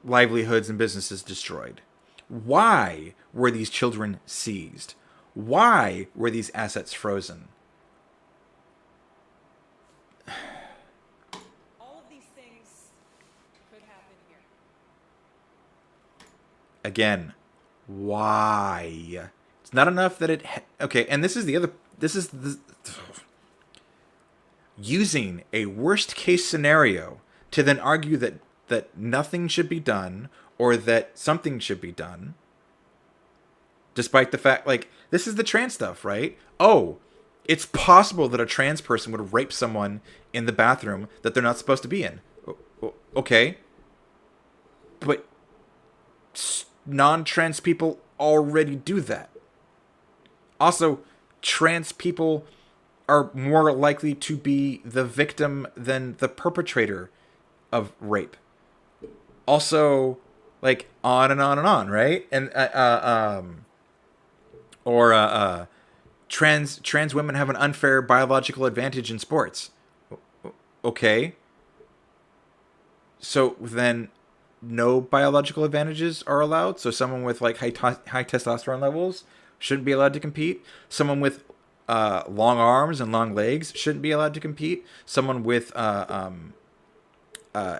livelihoods and businesses destroyed? Why were these children seized? Why were these assets frozen? All of these things could happen here. Again, why? It's not enough that it... okay, and this is the using a worst case scenario to then argue that nothing should be done or that something should be done, despite the fact, like, this is the trans stuff, right? Oh, it's possible that a trans person would rape someone in the bathroom that they're not supposed to be in. Okay. But non-trans people already do that. Also, trans people are more likely to be the victim than the perpetrator of rape. Also, like, on and on and on, right? And trans women have an unfair biological advantage in sports. Okay. So then no biological advantages are allowed? So someone with like high testosterone levels shouldn't be allowed to compete? Someone with long arms and long legs shouldn't be allowed to compete? Someone with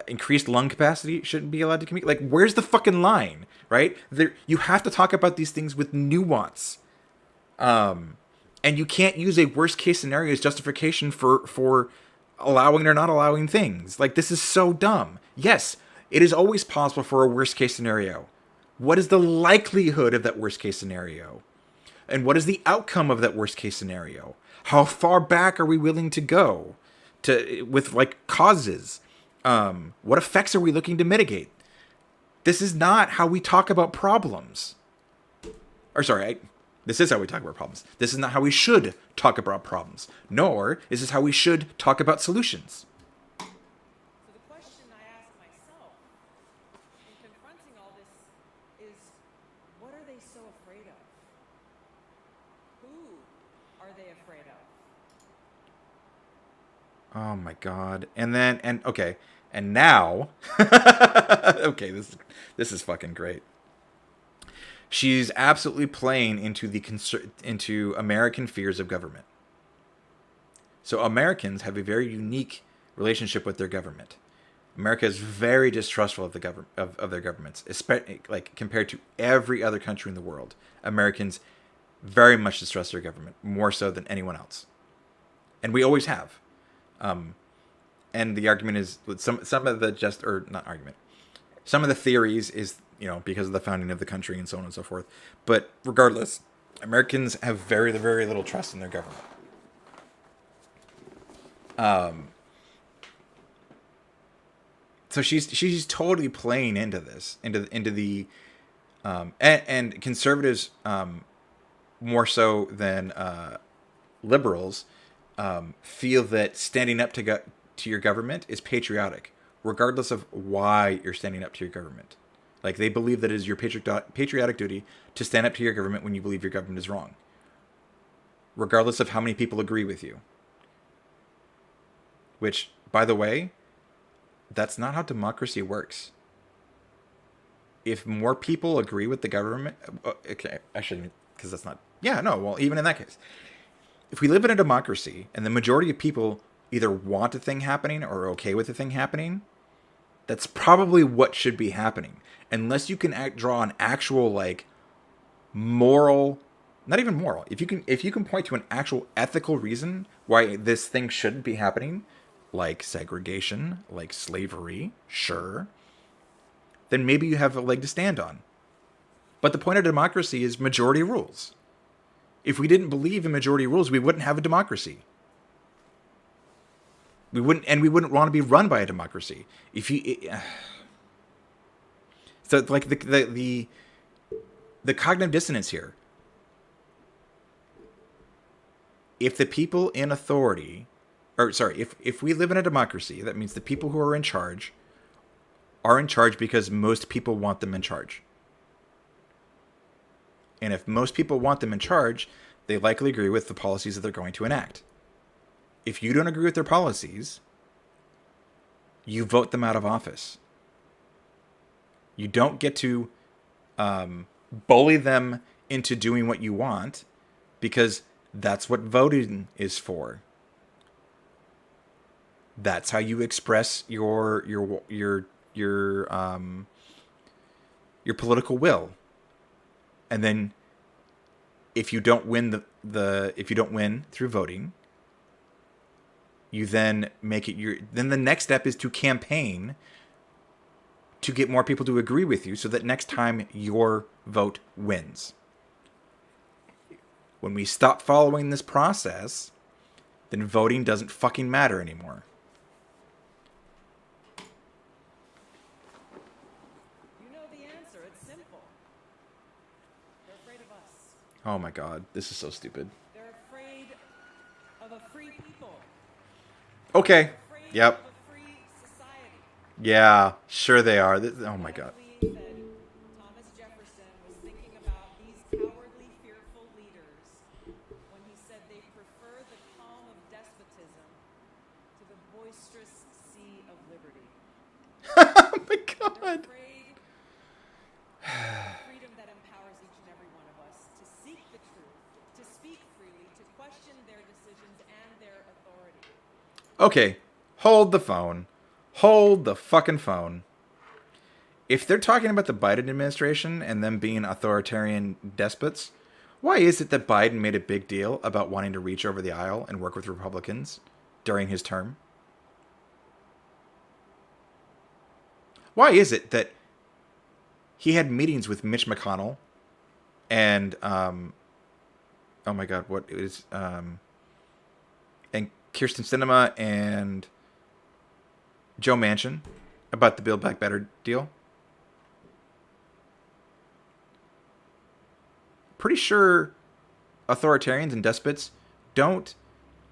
increased lung capacity shouldn't be allowed to compete? Like, where's the fucking line, right? You have to talk about these things with nuance. And you can't use a worst case scenario as justification for allowing or not allowing things. Like, this is so dumb. Yes, it is always possible for a worst case scenario. What is the likelihood of that worst case scenario? And what is the outcome of that worst case scenario? How far back are we willing to go with like causes? What effects are we looking to mitigate? This is not how we talk about problems. Or sorry, this is how we talk about problems. This is not how we should talk about problems. Nor is this how we should talk about solutions. So the question I ask myself in confronting all this is, what are they so afraid of? Who are they afraid of? Oh my god. And now okay, this is fucking great. She's absolutely playing into American fears of government. So Americans have a very unique relationship with their government. America is very distrustful of the of their governments, especially like compared to every other country in the world. Americans very much distrust their government, more so than anyone else, and we always have. And the argument is some of the some of the theories is, you know, because of the founding of the country and so on and so forth. But regardless, Americans have very, very little trust in their government. So she's totally playing into this, into the and conservatives, more so than liberals, feel that standing up to your government is patriotic, regardless of why you're standing up to your government. Like, they believe that it is your patriotic duty to stand up to your government when you believe your government is wrong, regardless of how many people agree with you. Which, by the way, that's not how democracy works. If more people agree with the government, okay, actually, because that's not, yeah, no, well, even in that case, if we live in a democracy and the majority of people either want a thing happening or are okay with a thing happening, that's probably what should be happening. Unless you can draw an actual, like, moral, not even moral, if you can point to an actual ethical reason why this thing shouldn't be happening, like segregation, like slavery, sure, then maybe you have a leg to stand on. But the point of democracy is majority rules. If we didn't believe in majority rules, we wouldn't have a democracy. We wouldn't want to be run by a democracy. So, like, the cognitive dissonance here. If the people in authority, or sorry, if we live in a democracy, that means the people who are in charge because most people want them in charge. And if most people want them in charge, they likely agree with the policies that they're going to enact. If you don't agree with their policies, you vote them out of office. You don't get to bully them into doing what you want, because that's what voting is for. That's how you express your political will. And then if you don't win if you don't win through voting, you then make it then the next step is to campaign to get more people to agree with you so that next time your vote wins. When we stop following this process, then voting doesn't fucking matter anymore. You know the answer. It's simple. They're afraid of us. Oh my god, this is so stupid. They're afraid of a free people. Okay. They're afraid Yep. of a free society. Yeah, sure they are. Oh my god. I believe that Thomas Jefferson was thinking about these cowardly, fearful leaders when he said they prefer the calm of despotism to the boisterous sea of liberty. Oh my They're god. afraid of freedom that empowers each and every one of us to seek the truth, to speak freely, to question their decisions and their authority. Okay, hold the phone. Hold the fucking phone. If they're talking about the Biden administration and them being authoritarian despots, why is it that Biden made a big deal about wanting to reach over the aisle and work with Republicans during his term? Why is it that he had meetings with Mitch McConnell and oh my god, what is and Kirsten Sinema and Joe Manchin about the Build Back Better deal? Pretty sure authoritarians and despots don't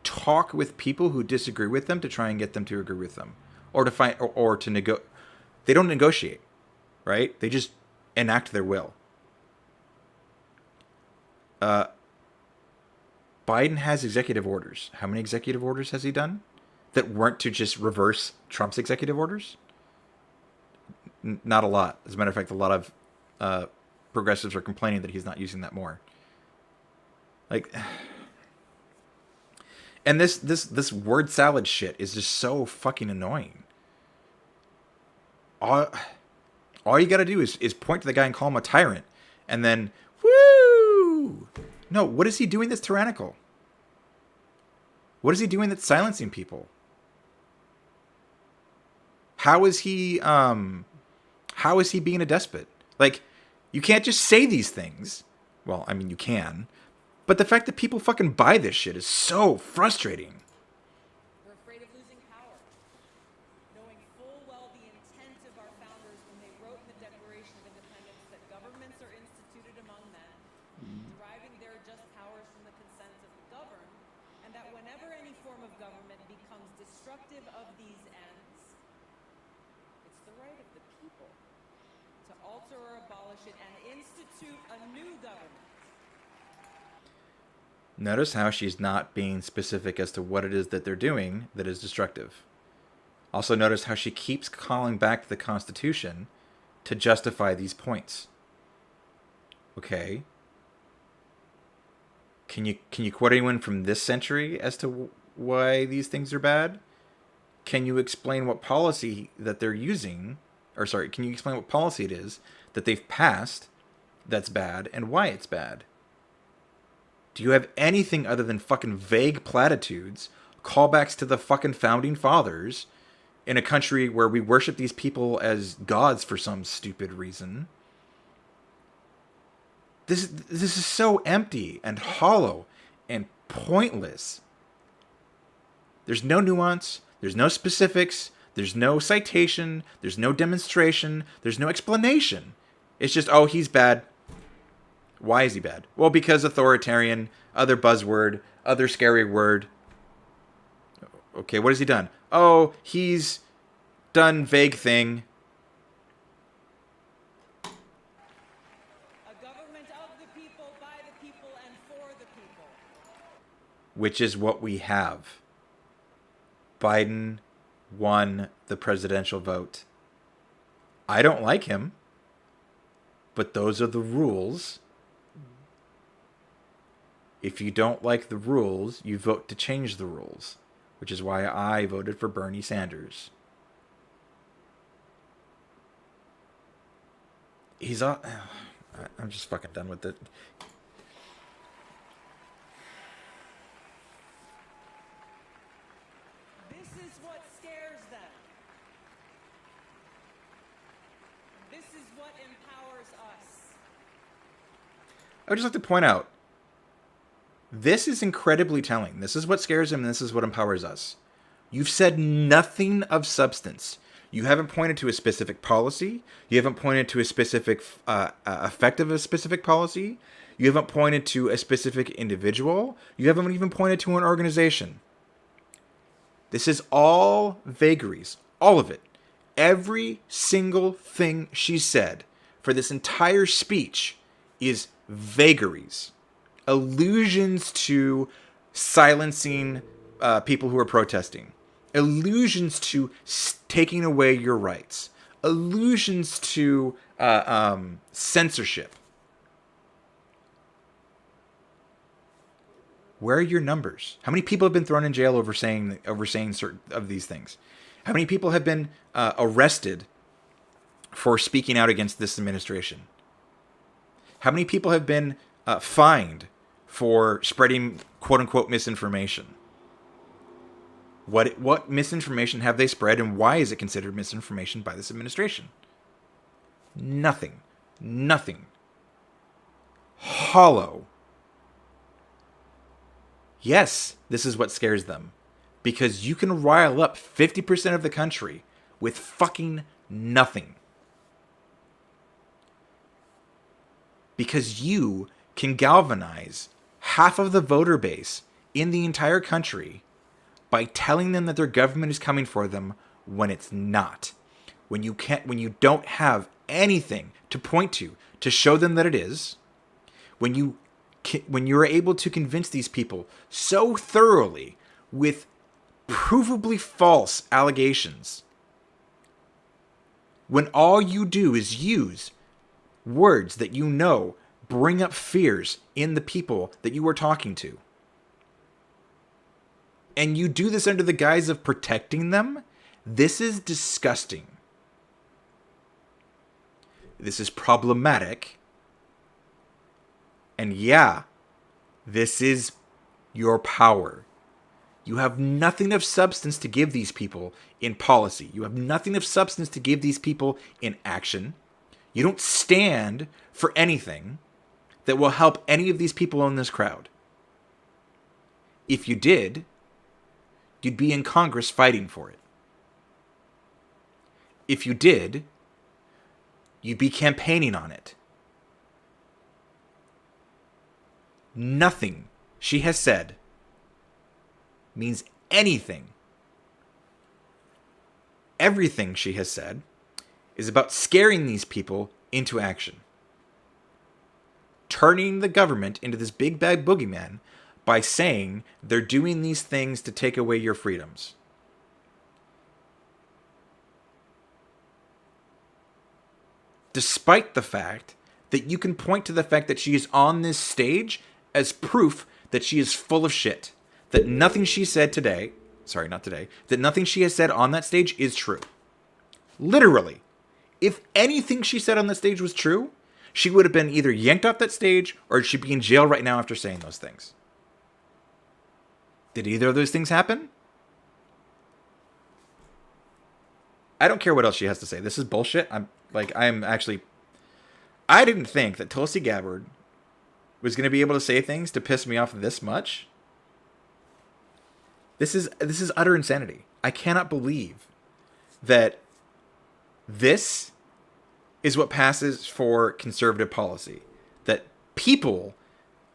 talk with people who disagree with them to try and get them to agree with them, or to find or to they don't negotiate, right? They just enact their will. Biden has executive orders. How many executive orders has he done that weren't to just reverse Trump's executive orders? Not a lot. As a matter of fact, a lot of progressives are complaining that he's not using that more. Like, and this word salad shit is just so fucking annoying. All you got to do is point to the guy and call him a tyrant, and then woo. No, what is he doing that's tyrannical? What is he doing that's silencing people? How is he being a despot? Like, you can't just say these things. Well, I mean, you can. But the fact that people fucking buy this shit is so frustrating. We're afraid of governments are instituted among men, deriving their just powers from the consent of the governed, and that whenever any form of government becomes destructive of these ends, it's the right of the people to alter or abolish it and institute a new government. Notice how she's not being specific as to what it is that they're doing that is destructive. Also notice how she keeps calling back to the Constitution to justify these points. Okay. Can you quote anyone from this century as to why these things are bad? Can you explain what policy that they're using, can you explain what policy it is that they've passed that's bad and why it's bad? Do you have anything other than fucking vague platitudes, callbacks to the fucking founding fathers in a country where we worship these people as gods for some stupid reason? This is so empty and hollow and pointless. There's no nuance, there's no specifics, there's no citation, there's no demonstration, there's no explanation. It's just, oh, he's bad. Why is he bad? Well, because authoritarian, other buzzword, other scary word. Okay, what has he done? Oh, he's done vague thing. A government of the people, by the people, and for the people. Which is what we have. Biden won the presidential vote. I don't like him, but those are the rules. If you don't like the rules, you vote to change the rules, which is why I voted for Bernie Sanders. I'm just fucking done with it. This is what scares them. This is what empowers us. I would just like to point out, this is incredibly telling. This is what scares him, and this is what empowers us. You've said nothing of substance. You haven't pointed to a specific policy. You haven't pointed to a specific effect of a specific policy. You haven't pointed to a specific individual. You haven't even pointed to an organization. This is all vagaries. All of it. Every single thing she said for this entire speech is vagaries. Allusions to silencing people who are protesting. Allusions to taking away your rights. Allusions to censorship. Where are your numbers? How many people have been thrown in jail over saying certain of these things? How many people have been arrested for speaking out against this administration? How many people have been fined for spreading quote-unquote misinformation? What misinformation have they spread, and why is it considered misinformation by this administration? Nothing. Nothing. Hollow. Yes, this is what scares them. Because you can rile up 50% of the country with fucking nothing. Because you can galvanize half of the voter base in the entire country by telling them that their government is coming for them when it's not. When you don't have anything to point to show them that it is. When you're able to convince these people so thoroughly with provably false allegations. When all you do is use words that you know bring up fears in the people that you are talking to. And you do this under the guise of protecting them. This is disgusting. This is problematic. And yeah, this is your power. You have nothing of substance to give these people in policy. You have nothing of substance to give these people in action. You don't stand for anything that will help any of these people in this crowd. If you did, you'd be in Congress fighting for it. If you did, you'd be campaigning on it. Nothing she has said means anything. Everything she has said is about scaring these people into action. Turning the government into this big bad boogeyman by saying they're doing these things to take away your freedoms. Despite the fact that you can point to the fact that she is on this stage as proof that she is full of shit. That nothing she said today, that nothing she has said on that stage is true. Literally. If anything she said on that stage was true, she would have been either yanked off that stage or she'd be in jail right now after saying those things. Did either of those things happen? I don't care what else she has to say. This is bullshit. I didn't think that Tulsi Gabbard was going to be able to say things to piss me off this much. This is utter insanity. I cannot believe that this is what passes for conservative policy. That people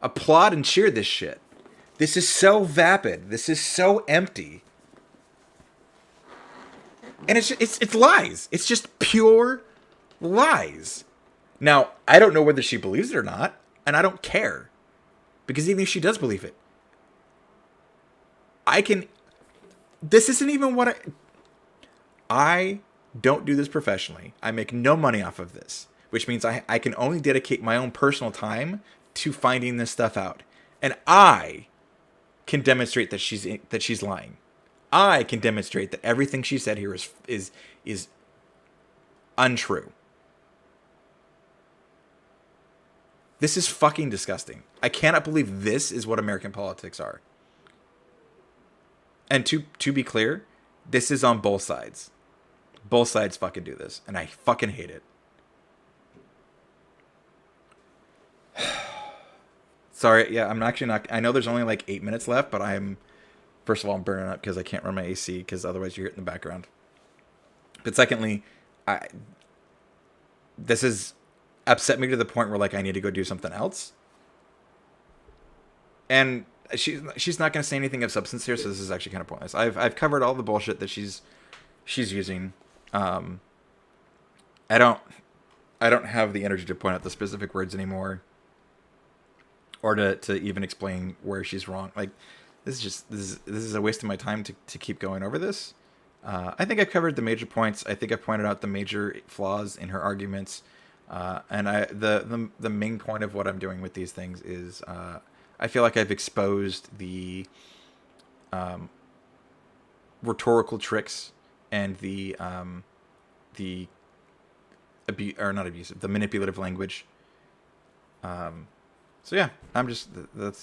applaud and cheer this shit. This is so vapid. This is so empty. And it's lies. It's just pure lies. Now, I don't know whether she believes it or not, and I don't care. Because even if she does believe it, this isn't even what I don't do this professionally. I make no money off of this, which means I can only dedicate my own personal time to finding this stuff out. And I can demonstrate that she's lying. I can demonstrate that everything she said here is untrue. This is fucking disgusting. I cannot believe this is what American politics are. And to be clear, this is on both sides. Both sides fucking do this, and I fucking hate it. Sorry, yeah, I'm actually not... I know there's only like 8 minutes left, but first of all, I'm burning up because I can't run my AC, because otherwise you hear it in the background. But secondly, this has upset me to the point where like I need to go do something else. And she's not going to say anything of substance here, so this is actually kind of pointless. I've covered all the bullshit that she's using. I don't have the energy to point out the specific words anymore, or to even explain where she's wrong. Like, this is a waste of my time to keep going over this. I think I've covered the major points. I think I've pointed out the major flaws in her arguments. And the main point of what I'm doing with these things is I feel like I've exposed the rhetorical tricks and the manipulative language. So yeah, that's